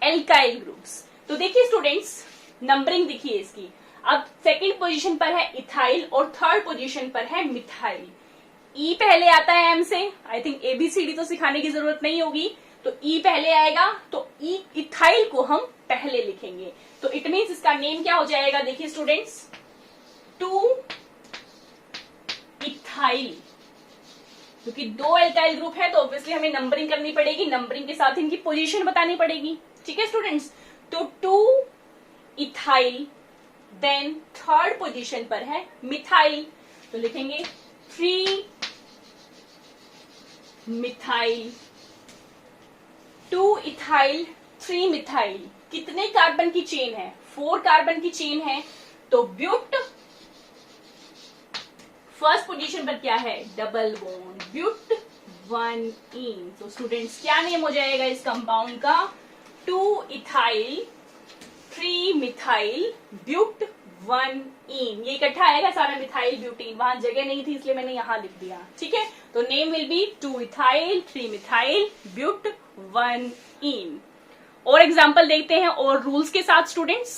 एल्काइल ग्रुप्स। तो देखिए स्टूडेंट्स, नंबरिंग देखिए इसकी। अब सेकंड पोजीशन पर है इथाइल और थर्ड पोजीशन पर है मिथाइल। ई पहले आता है एम से, आई थिंक एबीसीडी तो सिखाने की जरूरत नहीं होगी, तो ई पहले आएगा, तो ई इथाइल को हम पहले लिखेंगे। तो इट मीन्स इसका नेम क्या हो जाएगा, देखिए स्टूडेंट्स, 2 इथाइल। क्योंकि 2 एल्काइल ग्रुप है तो ऑब्वियसली हमें नंबरिंग करनी पड़ेगी, नंबरिंग के साथ इनकी पोजीशन बतानी पड़ेगी। ठीक है स्टूडेंट्स, तो 2 इथाइल, देन थर्ड पोजीशन पर है मिथाइल, तो लिखेंगे 3 मिथाइल, 2 इथाइल 3 मिथाइल। कितने कार्बन की चेन है, 4 कार्बन की चेन है। तो ब्यूट फर्स्ट पोजीशन पर क्या है, डबल बॉन्ड, ब्यूट 1 इन। तो स्टूडेंट्स क्या नेम हो जाएगा इस कंपाउंड का, 2 इथाइल 3 मिथाइल ब्यूट 1 इन। ये इकट्ठा आएगा सारा, मिथाइल ब्यूटीन, वहां जगह नहीं थी इसलिए मैंने यहां लिख दिया। ठीक है, तो name will be 2 ethyl 3 methyl but 1 ene. और एग्जाम्पल देखते हैं और रूल्स के साथ स्टूडेंट्स।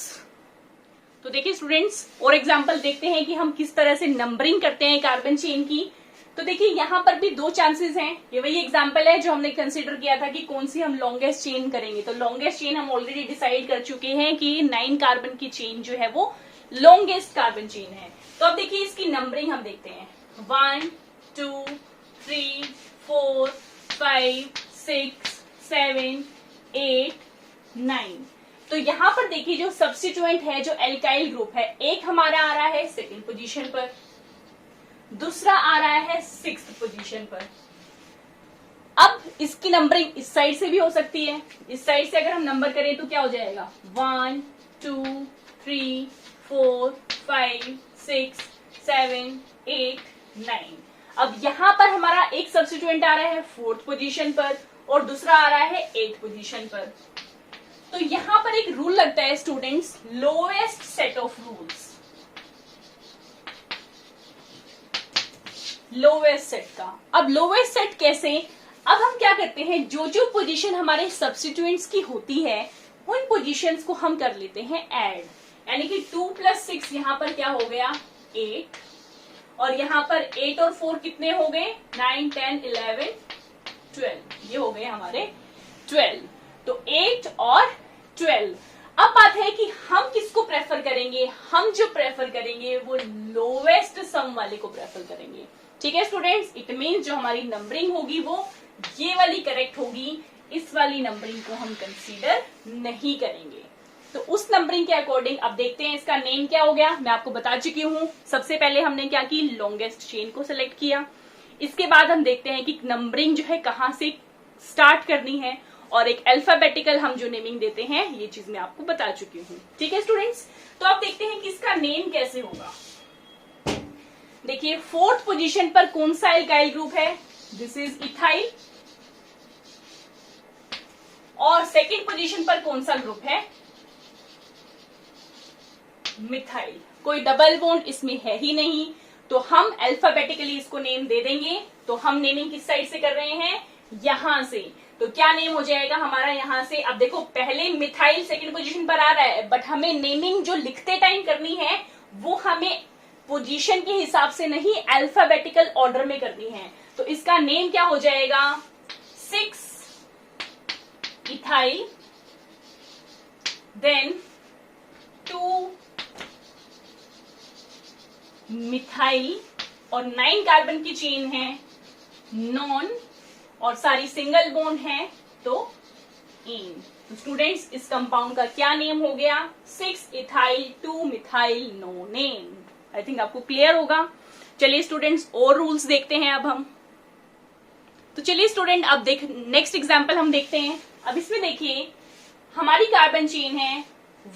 तो देखिए स्टूडेंट्स, और एग्जाम्पल देखते हैं कि हम किस तरह से नंबरिंग करते हैं कार्बन चेन की। तो देखिए यहां पर भी 2 चांसेस हैं। ये वही एग्जाम्पल है जो हमने कंसीडर किया था कि कौन सी हम लॉन्गेस्ट चेन करेंगे। तो लॉन्गेस्ट चेन हम ऑलरेडी डिसाइड कर चुके हैं कि 9 कार्बन की चेन जो है वो लॉन्गेस्ट कार्बन चेन है। तो अब देखिए इसकी नंबरिंग हम देखते हैं, 1 2 3 4 5 6 7 8 9। तो यहां पर देखिए जो सब्स्टिट्यूएंट है, जो एल्काइल ग्रुप है, एक हमारा आ रहा है सेकेंड पोजीशन पर, दूसरा आ रहा है 6th पोजीशन पर। अब इसकी नंबरिंग इस साइड से भी हो सकती है। इस साइड से अगर हम नंबर करें तो क्या हो जाएगा, 1 2 3 4 5 6 7 8 9। अब यहां पर हमारा एक सब्स्टिट्यूएंट आ रहा है 4th पोजीशन पर और दूसरा आ रहा है 8th पोजीशन पर। तो यहां पर एक रूल लगता है students, lowest set of rules, lowest set का। अब लोवेस्ट सेट कैसे, अब हम क्या करते हैं, जो जो पोजीशन हमारे सब्स्टिट्यूएंट्स की होती है उन पोजीशंस को हम कर लेते हैं ऐड। यानी कि 2 + 6 यहां पर क्या हो गया, 8, और यहां पर 8 और 4 कितने हो गए, 9 10 11 12, ये हो गए हमारे 12। तो 8 और 12। अब बात है कि हम किसको प्रेफर करेंगे, हम जो प्रेफर करेंगे वो लोवेस्ट सम वाले को प्रेफर करेंगे। ठीक है स्टूडेंट्स, इट मीन्स जो हमारी नंबरिंग होगी वो ये वाली करेक्ट होगी, इस वाली नंबरिंग को हम कंसीडर नहीं करेंगे। तो उस नंबरिंग के अकॉर्डिंग अब देखते हैं इसका नेम क्या हो गया। मैं आपको बता चुकी हूं, सबसे पहले हमने क्या की, लॉन्गेस्ट चेन को सिलेक्ट किया। इसके बाद हम देखते हैं कि नंबरिंग जो है कहां से स्टार्ट करनी है, और एक अल्फाबेटिकल हम जो नेमिंग देते हैं, ये चीज मैं आपको बता चुकी हूँ। ठीक है स्टूडेंट्स, तो अब देखते हैं कि इसका नेम कैसे होगा। देखिए 4th पोजीशन पर कौन सा एल्काइल ग्रुप है, दिस इज इथाइल, और सेकेंड पोजीशन पर कौन सा ग्रुप है, मिथाइल। कोई डबल बॉन्ड इसमें है ही नहीं, तो हम अल्फाबेटिकली इसको नेम दे देंगे। तो हम नेमिंग किस साइड से कर रहे हैं, यहां से। तो क्या नेम हो जाएगा हमारा यहां से, अब देखो पहले मिथाइल सेकंड पोजीशन पर आ रहा है, बट हमें नेमिंग जो लिखते टाइम करनी है वो हमें पोजीशन के हिसाब से नहीं, अल्फाबेटिकल ऑर्डर में करनी है। तो इसका नेम क्या हो जाएगा, 6 इथाइल, देन 2 मिथाइल, और 9 कार्बन की चेन है, नॉन, और सारी सिंगल बॉन्ड है तो इन। तो स्टूडेंट्स इस कंपाउंड का क्या नेम हो गया, 6 इथाइल 2 मिथाइल नोनेन। आई थिंक आपको क्लियर होगा। चलिए स्टूडेंट्स और रूल्स देखते हैं अब हम। तो चलिए स्टूडेंट अब नेक्स्ट एग्जांपल हम देखते हैं। अब इसमें देखिए हमारी कार्बन चेन है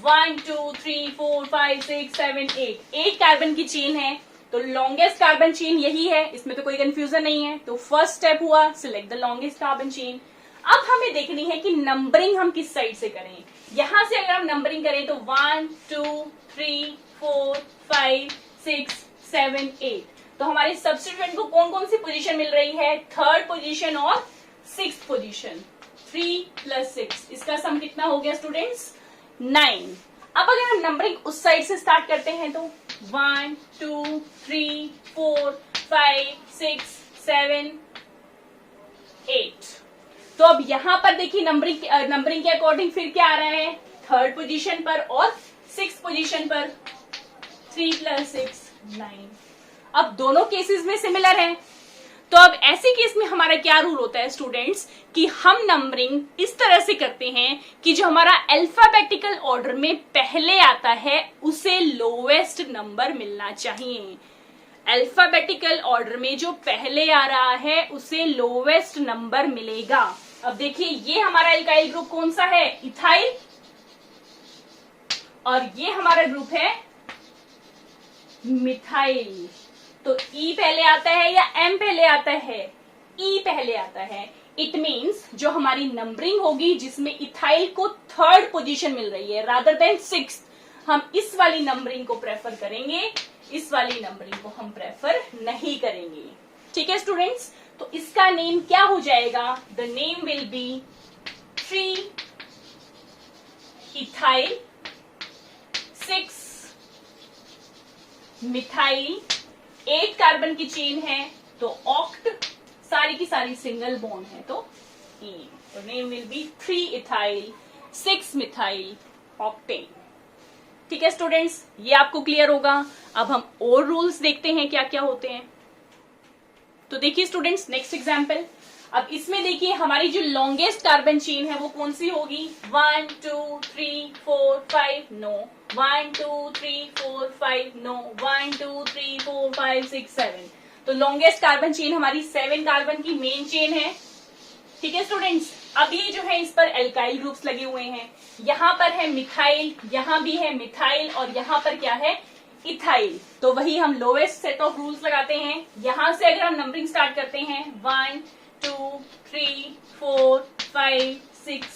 1 2 3 4 5 6 7 8 कार्बन की चेन है। तो लॉन्गेस्ट कार्बन चेन यही है, इसमें तो कोई कंफ्यूजन नहीं है। तो फर्स्ट स्टेप हुआ select the longest carbon chain. अब हमें देखनी है कि नंबरिंग हम किस साइड से करें। यहां से अगर हम नंबरिंग करें तो 1 2 3 4 5 6 7 8, तो हमारे सब्स्टिट्यूएंट को कौन कौन सी पोजीशन मिल रही है, थर्ड पोजीशन और सिक्स्थ पोजीशन। 3 + 6, इसका सम कितना हो गया स्टूडेंट्स, 9। अब अगर हम नंबरिंग उस साइड से स्टार्ट करते हैं तो 1 2 3 4 5 6 7 8, तो अब यहां पर देखिए नंबरिंग के अकॉर्डिंग फिर क्या आ रहा है, थर्ड पोजीशन पर और सिक्स्थ पोजीशन पर। 3 + 6 9। अब दोनों केसेस में सिमिलर है। तो अब ऐसे केस में हमारा क्या रूल होता है स्टूडेंट्स, कि हम नंबरिंग इस तरह से करते हैं कि जो हमारा अल्फाबेटिकल ऑर्डर में पहले आता है उसे लोवेस्ट नंबर मिलना चाहिए। अल्फाबेटिकल ऑर्डर में जो पहले आ रहा है उसे लोवेस्ट नंबर मिलेगा। अब देखिए ये हमारा एल्काइल ग्रुप कौन सा है, इथाइल, और ये हमारा ग्रुप है मिथाइल। तो ई पहले आता है या एम पहले आता है, ई पहले आता है। इट मीन्स जो हमारी नंबरिंग होगी जिसमें इथाइल को थर्ड पोजीशन मिल रही है रादर देन सिक्स्थ, हम इस वाली नंबरिंग को प्रेफर करेंगे, इस वाली नंबरिंग को हम प्रेफर नहीं करेंगे। ठीक है स्टूडेंट्स, तो इसका नेम क्या हो जाएगा, the name will be 3 ethyl 6 methyl, 8 carbon की चेन है तो ऑक्ट, सारी की सारी सिंगल बॉन्ड है तो ईन। तो name will be 3 ethyl 6 methyl octane. ठीक है स्टूडेंट्स, ये आपको क्लियर होगा। अब हम और रूल्स देखते हैं क्या क्या होते हैं। तो देखिए स्टूडेंट्स नेक्स्ट एग्जांपल। अब इसमें देखिए हमारी जो लॉन्गेस्ट कार्बन चेन है वो कौन सी होगी, 1 2 3 4 5 नो, 1 2 3 4 5 नो, 1 2 3 4 5 6 7। तो लॉन्गेस्ट कार्बन चेन हमारी 7 कार्बन की मेन चेन है। ठीक है स्टूडेंट्स, अब ये जो है इस पर एल्काइल ग्रुप्स लगे हुए हैं, यहाँ पर है मिथाइल, यहाँ भी है मिथाइल, और यहाँ पर क्या है, इथाइल। तो वही हम लोवेस्ट सेट ऑफ रूल्स लगाते हैं। यहां से अगर हम नंबरिंग स्टार्ट करते हैं 1 2 3 4 5 6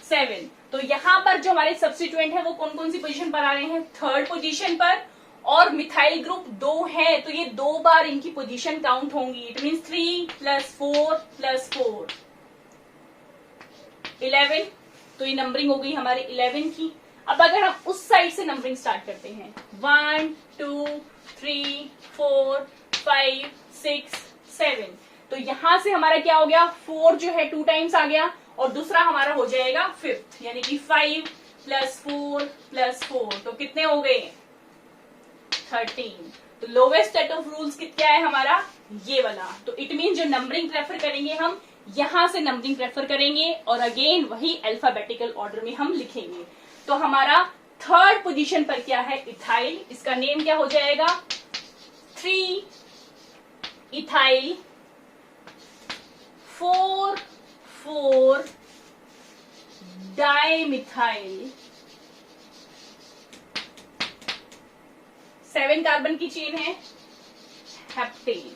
7, तो यहाँ पर जो हमारे सब्स्टिट्यूएंट है वो कौन कौन सी पोजीशन पर आ रहे हैं, थर्ड पोजीशन पर, और मिथाइल ग्रुप 2 है तो ये 2 बार इनकी पोजीशन काउंट होंगी। इट मीन्स 3 + 4 + 4 11, तो ये नंबरिंग हो गई हमारे 11 की। अब अगर हम उस साइड से नंबरिंग स्टार्ट करते हैं 1 2 3 4 5 6 7, तो यहां से हमारा क्या हो गया, 4 जो है 2 टाइम्स आ गया, और दूसरा हमारा हो जाएगा 5th, यानी कि 5 + 4 + 4, तो कितने हो गए, 13। तो लोवेस्ट सेट ऑफ रूल्स क्या है हमारा, ये वाला। तो इट मीन जो नंबरिंग प्रेफर करेंगे हम यहां से नंबरिंग प्रेफर करेंगे, और अगेन वही अल्फाबेटिकल ऑर्डर में हम लिखेंगे। तो हमारा थर्ड पोजीशन पर क्या है, इथाइल, इसका नेम क्या हो जाएगा, 3 इथाइल 4 4 डाइमिथाइल, 7 कार्बन की चेन है, हेप्टेन।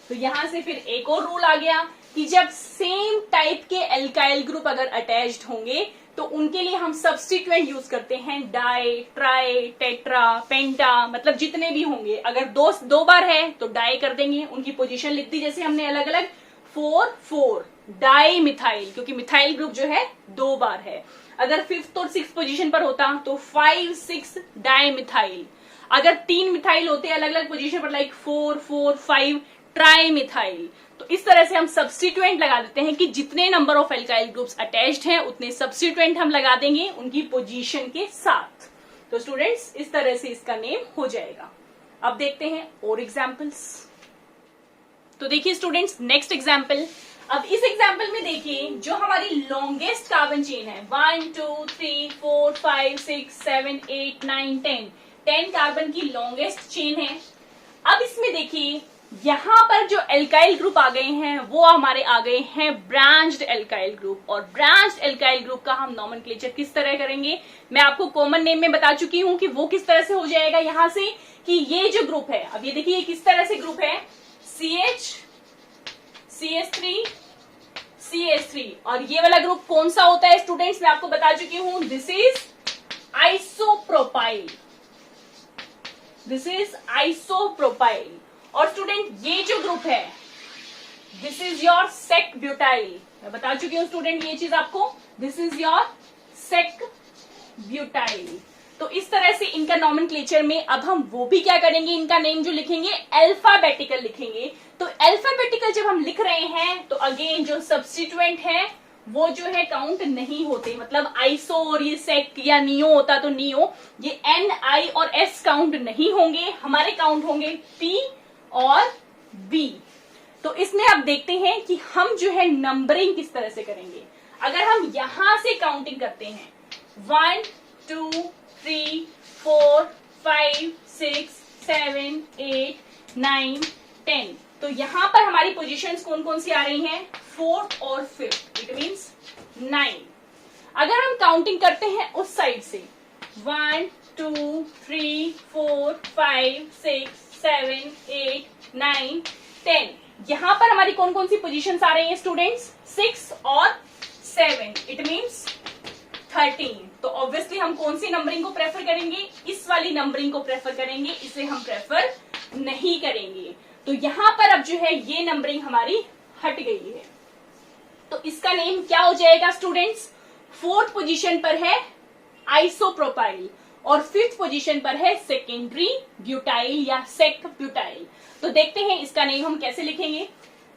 तो यहां से फिर एक और रूल आ गया कि जब सेम टाइप के एल्काइल ग्रुप अगर अटैच्ड होंगे तो उनके लिए हम सब्स्टिट्यूएंट यूज करते हैं डाई, ट्राई, टेट्रा, पेंटा, मतलब जितने भी होंगे। अगर दो बार है तो डाई कर देंगे, उनकी पोजीशन लिख दी जैसे हमने अलग अलग 4 4 डाई मिथाइल, क्योंकि मिथाइल ग्रुप जो है 2 बार है। अगर 5th और 6th पोजीशन पर होता तो 5 6 डाई मिथाइल। अगर 3 मिथाइल होते अलग अलग पोजीशन पर लाइक 4 4 5 ट्राई मिथाइल। तो इस तरह से हम सब्स्टिट्यूएंट लगा देते हैं कि जितने number of alkyl groups attached हैं उतने सब्स्टिट्यूएंट हम लगा देंगे उनकी पोजीशन के साथ। तो स्टूडेंट्स इस तरह से इसका नेम हो जाएगा। अब देखते हैं और एग्जांपल्स। तो देखिए स्टूडेंट्स नेक्स्ट एग्जांपल। अब इस एग्जांपल में देखिए जो हमारी लॉन्गेस्ट कार्बन चेन है 1 2 3 4 5 6 7 8 9 10 कार्बन की लॉन्गेस्ट चेन है। अब इसमें देखिए यहां पर जो एल्काइल ग्रुप आ गए हैं वो हमारे आ गए हैं ब्रांच्ड एल्काइल ग्रुप। और ब्रांच्ड एल्काइल ग्रुप का हम नॉमेनक्लेचर किस तरह करेंगे, मैं आपको कॉमन नेम में बता चुकी हूं कि वो किस तरह से हो जाएगा। यहां से कि ये जो ग्रुप है, अब ये देखिए किस तरह से ग्रुप है, CH CH3 CH3। और ये वाला ग्रुप कौन सा होता है स्टूडेंट्स, मैं आपको बता चुकी हूं, this is isopropyl, this is isopropyl. और स्टूडेंट ये जो ग्रुप है this is your sec butyl, मैं बता चुकी हूं स्टूडेंट ये चीज आपको, this is your sec butyl. तो इस तरह से इनका नॉमेनक्लेचर में अब हम वो भी क्या करेंगे, इनका नेम जो लिखेंगे अल्फाबेटिकल लिखेंगे। तो अल्फाबेटिकल जब हम लिख रहे हैं तो अगेन जो सब्स्टिट्यूएंट है वो जो है काउंट नहीं होते, मतलब आइसो और ये सेक या नियो होता तो नियो, ये N I और S काउंट नहीं होंगे, हमारे काउंट होंगे P और B। तो इसमें अब देखते हैं कि हम जो है नंबरिंग किस तरह से करेंगे। अगर हम यहां से काउंटिंग करते हैं 1 2 3 4 5 6 7 8 9 10, तो यहां पर हमारी पोजीशंस कौन कौन सी आ रही हैं, 4th और 5th, इट मीन्स 9। अगर हम काउंटिंग करते हैं उस साइड से 1 2 3 4 5 6 7 8 9 10, यहां पर हमारी कौन कौन सी पोजीशंस आ रही हैं स्टूडेंट्स, 6 और 7, इट मीन्स 13। तो ऑब्वियसली हम कौन सी नंबरिंग को प्रेफर करेंगे, इस वाली नंबरिंग को प्रेफर करेंगे, इसे हम प्रेफर नहीं करेंगे। तो यहां पर अब जो है ये नंबरिंग हमारी हट गई है। तो इसका नेम क्या हो जाएगा स्टूडेंट्स, 4th पोजीशन पर है आइसोप्रोपाइल और 5th पोजीशन पर है सेकेंडरी ब्यूटाइल या सेक ब्यूटाइल। तो देखते हैं इसका नेम हम कैसे लिखेंगे।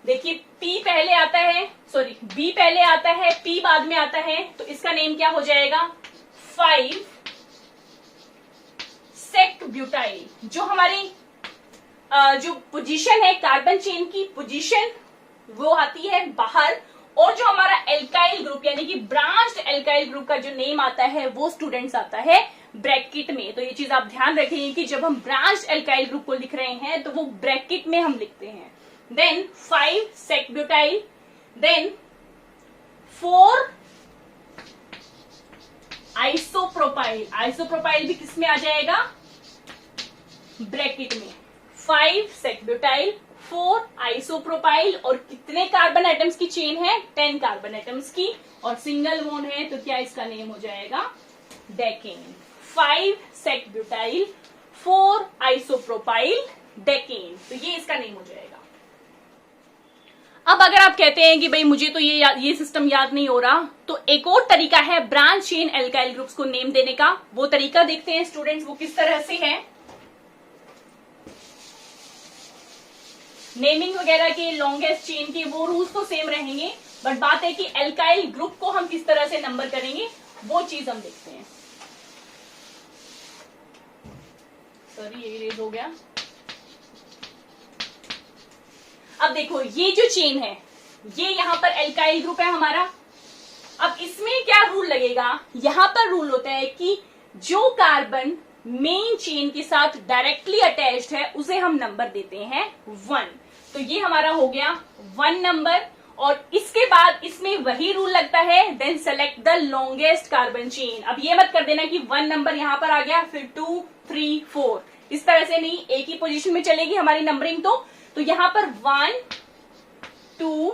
देखिए P पहले आता है, सॉरी B पहले आता है, P बाद में आता है, तो इसका नेम क्या हो जाएगा 5 सेक ब्यूटाइल। जो हमारी जो पोजीशन है कार्बन चेन की पोजीशन वो आती है बाहर, और जो हमारा एल्काइल ग्रुप यानी कि ब्रांच्ड एल्काइल ग्रुप का जो नेम आता है वो स्टूडेंट्स आता है ब्रैकेट में। तो ये चीज आप ध्यान रखेंगे कि जब हम ब्रांच्ड एल्काइल ग्रुप को लिख रहे हैं तो वो ब्रैकेट में हम लिखते हैं। Then 5 sec butyl, then 4 isopropyl, isopropyl भी किसमें आ जाएगा, ब्रैकेट में, 5 सेक ब्यूटाइल 4 आइसोप्रोपाइल। और कितने कार्बन एटम्स की चेन है, 10 कार्बन एटम्स की, और सिंगल बॉन्ड है तो क्या इसका नेम हो जाएगा decane, 5 sec butyl 4 isopropyl decane. तो ये इसका नेम हो जाएगा। अब अगर आप कहते हैं कि भाई मुझे तो ये सिस्टम याद नहीं हो रहा, तो एक और तरीका है ब्रांच चेन एल्काइल ग्रुप्स को नेम देने का। वो तरीका देखते हैं स्टूडेंट्स, वो किस तरह से है। नेमिंग वगैरह के, लॉन्गेस्ट चेन के वो रूल्स तो सेम रहेंगे, बट बात है कि एल्काइल ग्रुप को हम किस तरह से नंबर करेंगे वो चीज हम देखते हैं। सॉरी ये इरेज हो गया। अब देखो ये जो चेन है ये यहां पर एल्काइल ग्रुप है हमारा। अब इसमें क्या रूल लगेगा, यहां पर रूल होता है कि जो कार्बन मेन चेन के साथ डायरेक्टली अटैच्ड है उसे हम नंबर देते हैं 1। तो ये हमारा हो गया 1 नंबर। और इसके बाद इसमें वही रूल लगता है, then select the longest carbon chain. अब ये मत कर देना कि 1 नंबर यहां पर आ गया फिर 2 3 4, इस तरह से नहीं, एक ही पोजीशन में चलेगी हमारी नंबरिंग। तो यहां पर 1 2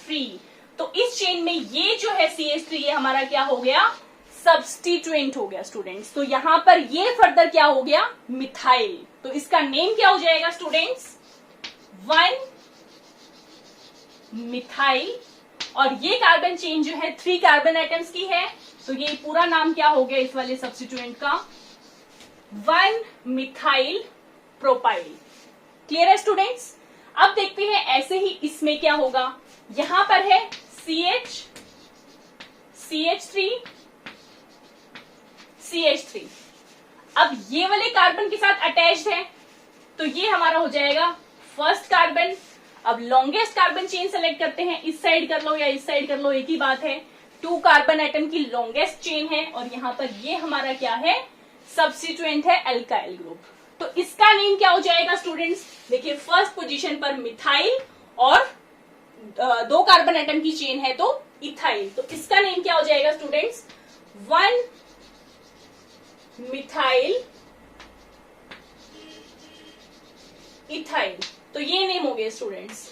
3 तो इस चेन में ये जो है CH3 ये हमारा क्या हो गया, सब्स्टिट्यूएंट हो गया स्टूडेंट्स। तो यहां पर ये फर्दर क्या हो गया, मिथाइल। तो इसका नेम क्या हो जाएगा स्टूडेंट्स, 1 मिथाइल। और ये कार्बन चेन जो है 3 कार्बन एटम्स की है, तो ये पूरा नाम क्या हो गया इस वाले सब्स्टिट्यूएंट का, 1 मिथाइल प्रोपाइल। क्लियर है स्टूडेंट्स। अब देखते हैं ऐसे ही इसमें क्या होगा, यहां पर है CH3 CH3। अब ये वाले कार्बन के साथ अटैच्ड है, तो ये हमारा हो जाएगा फर्स्ट कार्बन। अब लॉन्गेस्ट कार्बन चेन सेलेक्ट करते हैं, इस साइड कर लो या इस साइड कर लो, एक ही बात है। 2 कार्बन एटम की लॉन्गेस्ट चेन है, और यहां पर ये हमारा क्या है, सब्स्टिट्यूएंट है एल्काइल ग्रुप। तो इसका नेम क्या हो जाएगा स्टूडेंट्स, देखिए फर्स्ट पोजीशन पर मिथाइल और 2 कार्बन एटम की चेन है तो इथाइल। तो इसका नेम क्या हो जाएगा स्टूडेंट्स, 1 मिथाइल इथाइल। तो ये नेम हो गया students,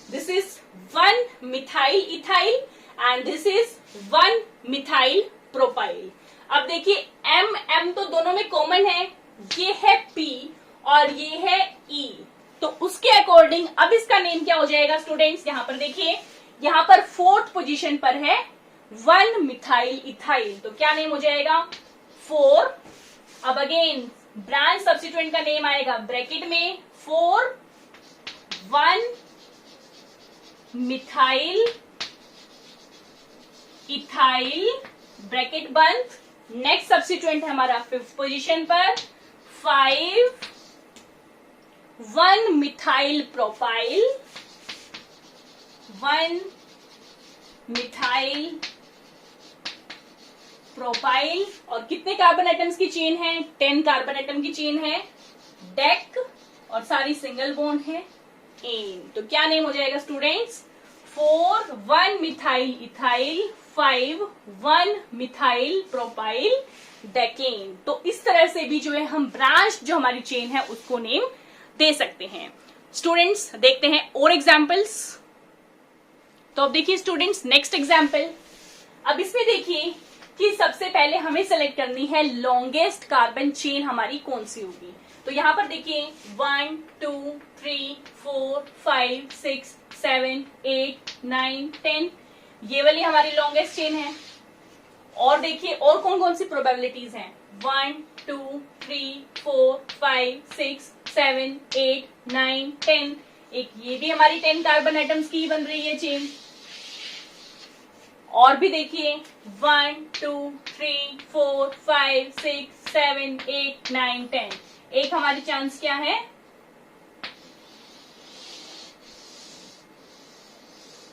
this is 1 methyl ethyl and this is 1 methyl propyl. अब देखिए M तो दोनों में कॉमन है, ये है P और ये है E। तो उसके अकॉर्डिंग अब इसका नेम क्या हो जाएगा स्टूडेंट्स, यहां पर देखिए, यहां पर 4th पोजीशन पर है 1 मिथाइल इथाइल। तो क्या नेम हो जाएगा, 4। अब अगेन ब्रांच सब्स्टिट्यूएंट का नेम आएगा ब्रैकेट में 4 1 मिथाइल इथाइल ब्रैकेट बंद। नेक्स्ट सब्स्टिट्यूएंट है हमारा 5th पोजीशन पर 5 1 मिथाइल प्रोपाइल 1 मिथाइल प्रोपाइल। और कितने कार्बन एटम्स की चेन है, 10 कार्बन एटम की चेन है, डेक, और सारी सिंगल बॉन्ड है एन। तो क्या नेम हो जाएगा students, 4 1 methyl ethyl 5 1 methyl propyl decane. तो इस तरह से भी जो है हम ब्रांच जो हमारी चेन है उसको नेम दे सकते हैं। स्टूडेंट्स देखते हैं और एग्जाम्पल्स। तो अब देखिए स्टूडेंट्स नेक्स्ट एग्जाम्पल। अब इसमें देखिए कि सबसे पहले हमें सेलेक्ट करनी है लॉन्गेस्ट कार्बन चेन हमारी कौन सी होगी। तो यहां पर देखिए 1 2 3 4 5 6 7 8 9 10 ये वाली हमारी लॉन्गेस्ट चेन है। और देखिए और कौन कौन सी प्रोबेबिलिटीज हैं, 1 2 3 4 5 6 7 8 9 10। एक ये भी हमारी 10 कार्बन एटम्स की बन रही है चेन। और भी देखिए 1 2 3 4 5 6 7 8 9 10। एक हमारी चांस क्या है,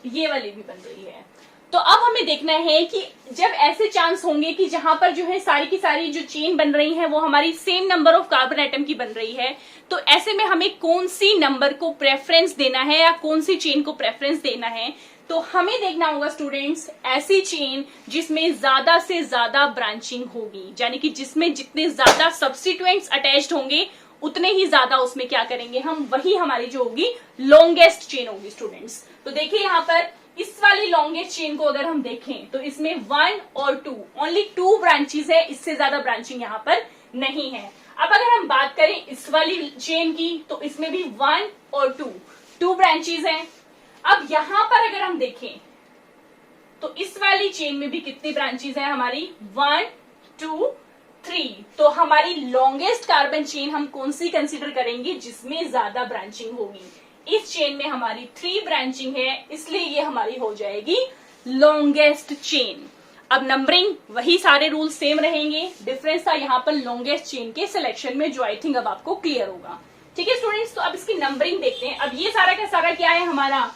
ये वाली भी बन रही है। तो अब हमें देखना है कि जब ऐसे चांस होंगे कि जहां पर जो है सारी की सारी जो चेन बन रही है वो हमारी same number of carbon atom की बन रही है, तो ऐसे में हमें कौन सी नंबर को प्रेफरेंस देना है या कौन सी चेन को प्रेफरेंस देना है। तो हमें देखना होगा स्टूडेंट्स ऐसी चेन जिसमें ज्यादा से ज्यादा ब्रांचिंग होगी, यानी कि जिसमें जितने ज्यादा सब्स्टिट्यूएंट्स अटैच्ड होंगे उतने ही ज्यादा उसमें क्या करेंगे हम, वही हमारी जो होगी लॉन्गेस्ट चेन होगी स्टूडेंट्स। तो देखिए यहाँ पर इस वाली लॉन्गेस्ट चेन को अगर हम देखें तो इसमें 1 और 2 ओनली 2 ब्रांचेस है, इससे ज्यादा ब्रांचिंग यहाँ पर नहीं है। अब अगर हम बात करें इस वाली चेन की तो इसमें भी 1 और 2 ब्रांचेस हैं। अब यहां पर अगर हम देखें तो इस वाली चेन में भी कितनी ब्रांचेस हैं हमारी, 1 2 3। तो हमारी लॉन्गेस्ट कार्बन चेन हम कौन सी कंसीडर करेंगे जिसमें ज्यादा ब्रांचिंग होगी। इस चेन में हमारी 3 ब्रांचिंग है, इसलिए ये हमारी हो जाएगी लॉन्गेस्ट चेन। अब नंबरिंग वही सारे रूल सेम रहेंगे, डिफरेंस था यहाँ पर लॉन्गेस्ट चेन के सिलेक्शन में, जो आई थिंक अब आपको क्लियर होगा। ठीक है स्टूडेंट्स, तो अब इसकी नंबरिंग देखते हैं। अब ये सारा का सारा क्या है हमारा,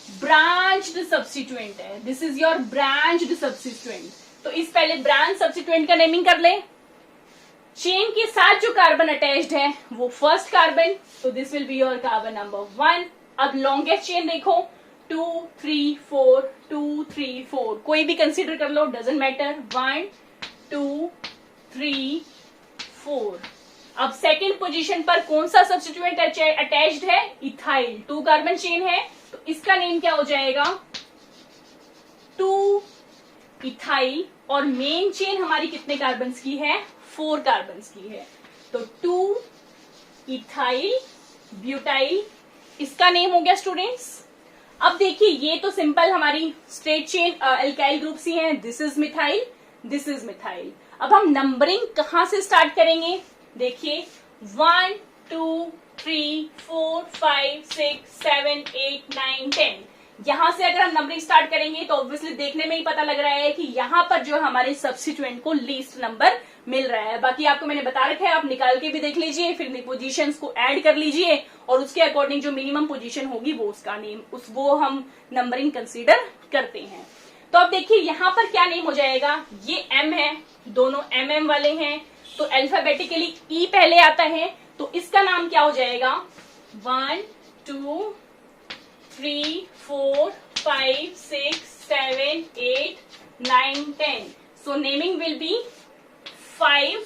ब्रांच्ड सब्स्टिट्यूएंट है। This is your branched substituent. तो इस पहले ब्रांच सब्स्टिट्यूएंट का नेमिंग कर ले। चेन के साथ जो कार्बन अटैच्ड है वो फर्स्ट कार्बन, तो this will be your carbon number 1। अब लॉन्गेस्ट चेन देखो 2 3 4 2 3 4, कोई भी कंसीडर कर लो, डजेंट मैटर, 1 2 3 4। अब सेकंड पोजीशन पर कौन सा सब्स्टिट्यूएंट अटैच्ड है, इथाइल, 2 कार्बन चेन है, तो इसका नेम क्या हो जाएगा, 2 इथाइल, और मेन चेन हमारी कितने कार्बन्स की है? 4 कार्बन्स की है। तो 2 इथाइल ब्यूटाइल, इसका नेम हो गया स्टूडेंट्स। अब देखिए ये तो सिंपल हमारी स्ट्रेट चेन एल्काइल ग्रुप्स ही हैं। This is methyl, this is methyl. अब हम नंबरिंग कहां से स्टार्ट करेंगे? देखिए 1 2 3 4 5 6 7 8 9 10, यहां से अगर हम नंबरिंग स्टार्ट करेंगे तो ऑब्वियसली देखने में ही पता लग रहा है कि यहां पर जो हमारे सब्स्टिट्यूएंट को लीस्ट नंबर मिल रहा है। बाकी आपको मैंने बता रखा है, आप निकाल के भी देख लीजिए, फिर पोजीशंस को ऐड कर लीजिए और उसके अकॉर्डिंग जो मिनिमम पोजीशन होगी वो उसका नेम, वो हम नंबरिंग कंसीडर करते हैं। तो अब देखिए यहां पर क्या नेम हो जाएगा? ये M है, दोनों MM वाले हैं, तो अल्फाबेटिकली E पहले आता है, तो इसका नाम क्या हो जाएगा? 1 2 3 4 5 6 7 8 9 10, सो नेमिंग विल बी 5।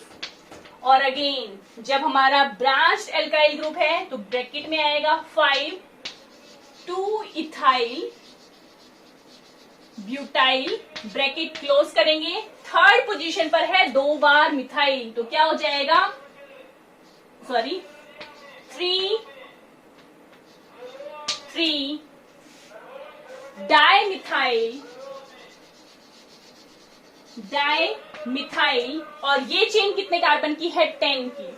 और अगेन जब हमारा ब्रांच्ड एल्काइल ग्रुप है तो ब्रैकेट में आएगा 5 2 इथाइल ब्यूटाइल, ब्रैकेट क्लोज करेंगे। थर्ड पोजीशन पर है 2 बार मिथाइल, तो क्या हो जाएगा? सॉरी 3 डाइमिथाइल, और ये चेन कितने कार्बन की है? 10 की।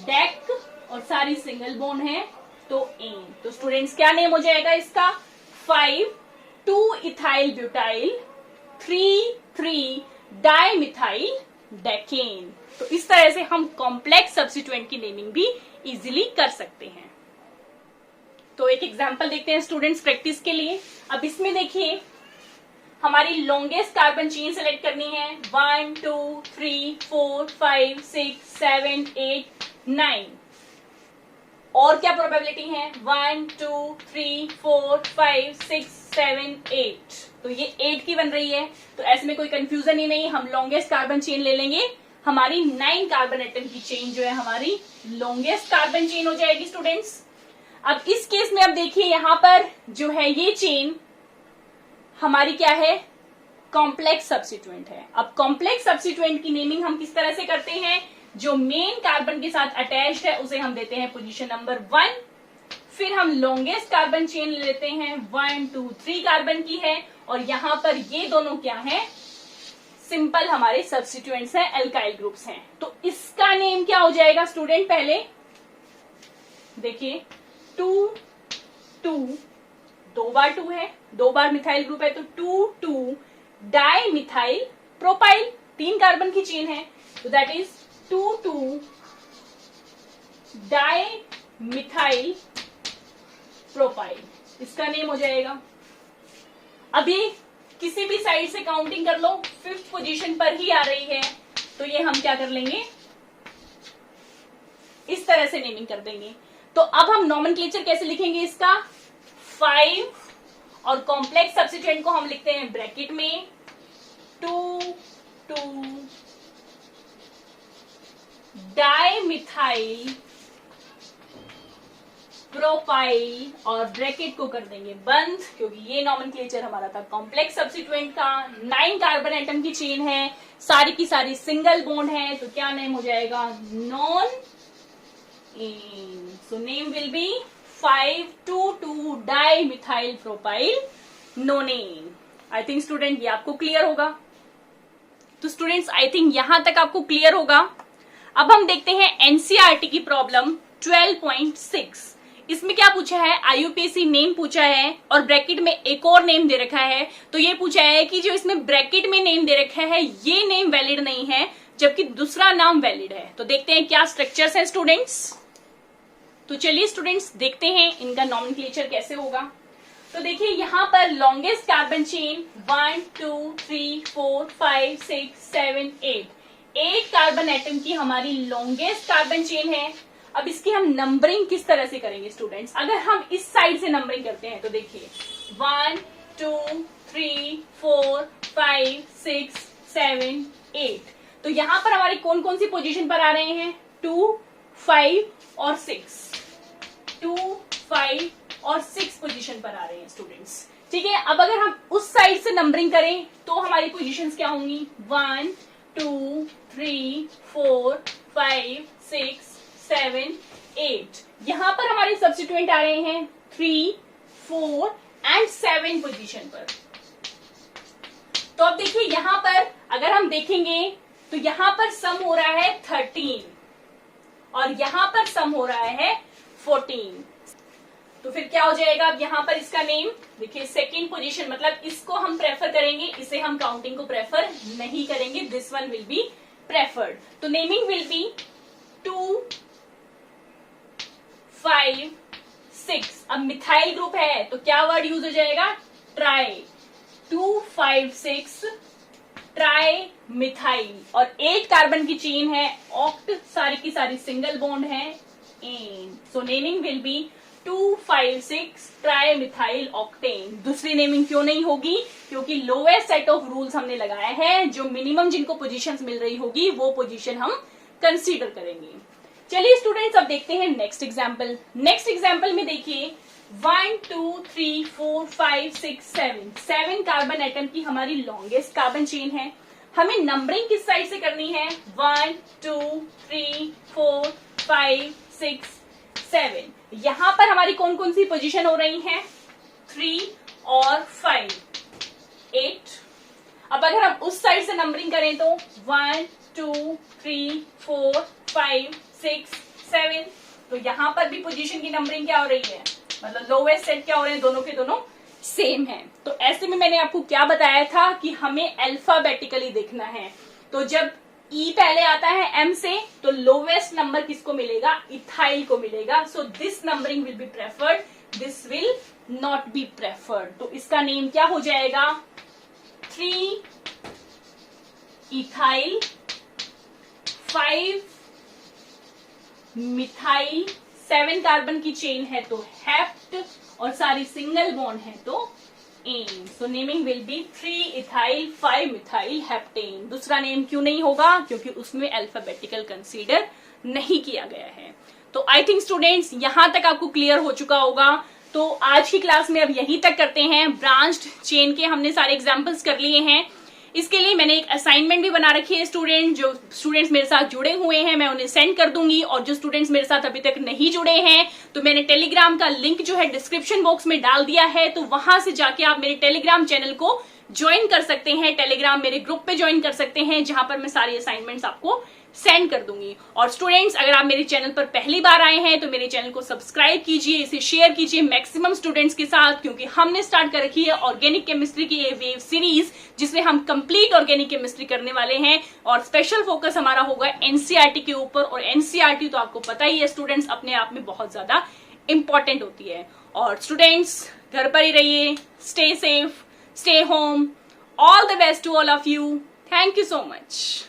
डेक और सारी सिंगल बोन है, तो एन। तो स्टूडेंट्स क्या नेम हो जाएगा इसका? 5 2 इथाइल ब्यूटाइल 3 डाइमिथाइल डेकेन। तो इस तरह से हम कॉम्प्लेक्स सब्स्टिट्यूएंट की नेमिंग भी इजीली कर सकते हैं। तो एक एग्जांपल देखते हैं स्टूडेंट्स प्रैक्टिस के लिए। अब इसमें देखिए हमारी लॉन्गेस्ट कार्बन चेन सेलेक्ट करनी है। 1 2 3 4 5 6 7 8 9, और क्या प्रोबेबिलिटी है? 1 2 3 4 5 6 7 8, तो ये 8 की बन रही है। तो ऐसे में कोई कंफ्यूजन ही नहीं, हम लॉन्गेस्ट कार्बन चेन ले लेंगे। हमारी 9 कार्बन एटम की चेन जो है हमारी लॉन्गेस्ट कार्बन चेन हो जाएगी स्टूडेंट्स। अब इस केस में अब देखिए यहां पर जो है ये चेन हमारी क्या है? कॉम्प्लेक्स सब्स्टिट्यूएंट है। अब कॉम्प्लेक्स सब्स्टिट्यूएंट की नेमिंग हम किस तरह से करते हैं? जो मेन कार्बन के साथ अटैच्ड है उसे हम देते हैं पोजीशन नंबर 1, फिर हम लॉन्गेस्ट कार्बन चेन लेते हैं 1 2 3 कार्बन की है, और यहां पर ये दोनों क्या है? सिंपल हमारे सब्स्टिट्यूएंट्स हैं, एल्काइल ग्रुप्स हैं। तो इसका नेम क्या हो जाएगा स्टूडेंट? पहले देखिए 2 2, 2 बार 2 है, 2 बार मिथाइल ग्रुप है, तो 2 2 डाइमिथाइल प्रोपाइल, 3 कार्बन की चेन है, तो दैट इज 2 2 डाइमिथाइल प्रोपाइल, इसका नेम हो जाएगा। अभी किसी भी साइड से काउंटिंग कर लो, 5th पोजीशन पर ही आ रही है, तो ये हम क्या कर लेंगे? इस तरह से नेमिंग कर देंगे। तो अब हम नॉमेनक्लेचर कैसे लिखेंगे इसका? 5, और कॉम्प्लेक्स सब्स्टिट्यूएंट को हम लिखते हैं ब्रैकेट में 2 2 डाइमिथाइल प्रोपाइल, और ब्रैकेट को कर देंगे बंद, क्योंकि ये नॉमेनक्लेचर हमारा था कॉम्प्लेक्स सब्स्टिट्यूएंट का। 9 कार्बन एटम की चेन है, सारी की सारी सिंगल बॉन्ड है, तो क्या नेम हो जाएगा? Nonane. So name will be 5 2 2 dimethyl propyl nonane. I think student ये आपको क्लियर होगा। तो स्टूडेंट्स आई थिंक यहां तक आपको क्लियर होगा। अब हम देखते हैं एनसीईआरटी की प्रॉब्लम 12.6। इसमें क्या पूछा है? आईयूपीएसी नेम पूछा है और ब्रैकेट में एक और नेम दे रखा है। तो ये पूछा है कि जो इसमें ब्रैकेट में नेम दे रखा है ये नेम वैलिड नहीं है, जबकि दूसरा नाम वैलिड है। तो देखते हैं क्या स्ट्रक्चर्स हैं स्टूडेंट्स। तो चलिए स्टूडेंट्स देखते हैं इनका नॉमेनक्लेचर कैसे होगा। तो देखिए यहां पर longest carbon chain 1 2 3 4 5 6 7 8 carbon atom की हमारी लॉन्गेस्ट कार्बन चेन है। अब इसकी हम नंबरिंग किस तरह से करेंगे स्टूडेंट्स? अगर हम इस साइड से नंबरिंग करते हैं तो देखिए 1 2 3 4 5 6 7 8, तो यहां पर हमारी कौन कौन सी पोजीशन पर आ रहे हैं? 2 5 और 6, 2 5 और 6 पोजीशन पर आ रहे हैं स्टूडेंट्स। ठीक है, अब अगर हम उस साइड से नंबरिंग करें तो हमारी पोजीशंस क्या होंगी, 1 2 3 4 5 6 7 8। यहां पर हमारे सब्स्टिट्यूएंट आ रहे हैं 3 4 एंड 7 पोजीशन पर। तो अब देखिए यहां पर अगर हम देखेंगे तो यहां पर सम हो रहा है 13 और यहां पर सम हो रहा है 14। तो फिर क्या हो जाएगा, अब यहां पर इसका नेम देखिए सेकेंड पोजीशन, मतलब इसको हम प्रेफर करेंगे, इसे हम काउंटिंग को प्रेफर नहीं करेंगे, this one will be preferred. तो नेमिंग विल बी 2 5 6। अब मिथाइल ग्रुप है तो क्या वर्ड यूज हो जाएगा, ट्राई, 2 5 6 ट्राई मिथाइल। और 8 कार्बन की चेन है, ऑक्ट सारी की सारी सिंगल बॉन्ड है, ane. So naming will be 2 5 6 trimethyl octane. दूसरी नेमिंग क्यों नहीं होगी, क्योंकि लोवेस्ट सेट ऑफ रूल्स हमने लगाया है, जो मिनिमम जिनको पोजीशंस मिल रही होगी वो पोजीशन हम कंसीडर करेंगे। चलिए स्टूडेंट्स अब देखते हैं नेक्स्ट एग्जाम्पल। नेक्स्ट एग्जाम्पल में देखिए 1 2 3 4 5 6 7 कार्बन एटम की हमारी लॉन्गेस्ट कार्बन चेन है। हमें नंबरिंग किस साइड से करनी है, 1 2 3 4 5 6 7। यहां पर हमारी कौन कौन सी पोजीशन हो रही हैं, 3 और 5 8। अब अगर हम उस साइड से नंबरिंग करें तो 1 2 3 4 5 6 7। तो यहां पर भी पोजीशन की नंबरिंग क्या हो रही है, मतलब लोवेस्ट सेट क्या हो रहे हैं, दोनों के दोनों सेम है। तो ऐसे में मैंने आपको क्या बताया था कि हमें अल्फाबेटिकली देखना है। तो जब ई पहले आता है एम से तो लोवेस्ट नंबर किसको मिलेगा, इथाइल को मिलेगा। So this numbering will be preferred, this will not be preferred. तो इसका नेम क्या हो जाएगा, 3 इथाइल 5 मिथाइल, 7 कार्बन की चेन है तो हेप्ट और सारी सिंगल बॉन्ड है तो ane. So naming will be 3 ethyl 5 methyl heptane. दूसरा नेम क्यों नहीं होगा, क्योंकि उसमें अल्फाबेटिकल कंसीडर नहीं किया गया है। तो आई थिंक स्टूडेंट्स यहां तक आपको क्लियर हो चुका होगा। तो आज की क्लास में अब यहीं तक करते हैं। ब्रांच्ड चेन के हमने सारे एग्जाम्पल्स कर लिए हैं। इसके लिए मैंने एक असाइनमेंट भी बना रखी है स्टूडेंट, जो स्टूडेंट्स मेरे साथ जुड़े हुए हैं मैं उन्हें सेंड कर दूंगी। और जो स्टूडेंट्स मेरे साथ अभी तक नहीं जुड़े हैं तो मैंने टेलीग्राम का लिंक जो है डिस्क्रिप्शन बॉक्स में डाल दिया है, तो वहां से जाके आप मेरे टेलीग्राम चैनल को ज्वाइन कर सकते हैं, टेलीग्राम मेरे ग्रुप पे ज्वाइन कर सकते हैं, जहां पर मैं सारी असाइनमेंट्स आपको सेंड कर दूंगी। और स्टूडेंट्स अगर आप मेरे चैनल पर पहली बार आए हैं तो मेरे चैनल को सब्सक्राइब कीजिए, इसे शेयर कीजिए मैक्सिमम स्टूडेंट्स के साथ, क्योंकि हमने स्टार्ट कर रखी है ऑर्गेनिक केमिस्ट्री की ये वेव सीरीज, जिसमें हम कंप्लीट ऑर्गेनिक केमिस्ट्री करने वाले हैं। और स्पेशल फोकस हमारा होगा एनसीईआरटी के ऊपर। और एनसीईआरटी तो आपको पता ही है स्टूडेंट्स अपने आप में बहुत ज्यादा इंपॉर्टेंट होती है। और स्टूडेंट्स घर पर ही रहिए, stay safe, stay home, all the best to all of you. Thank you so much.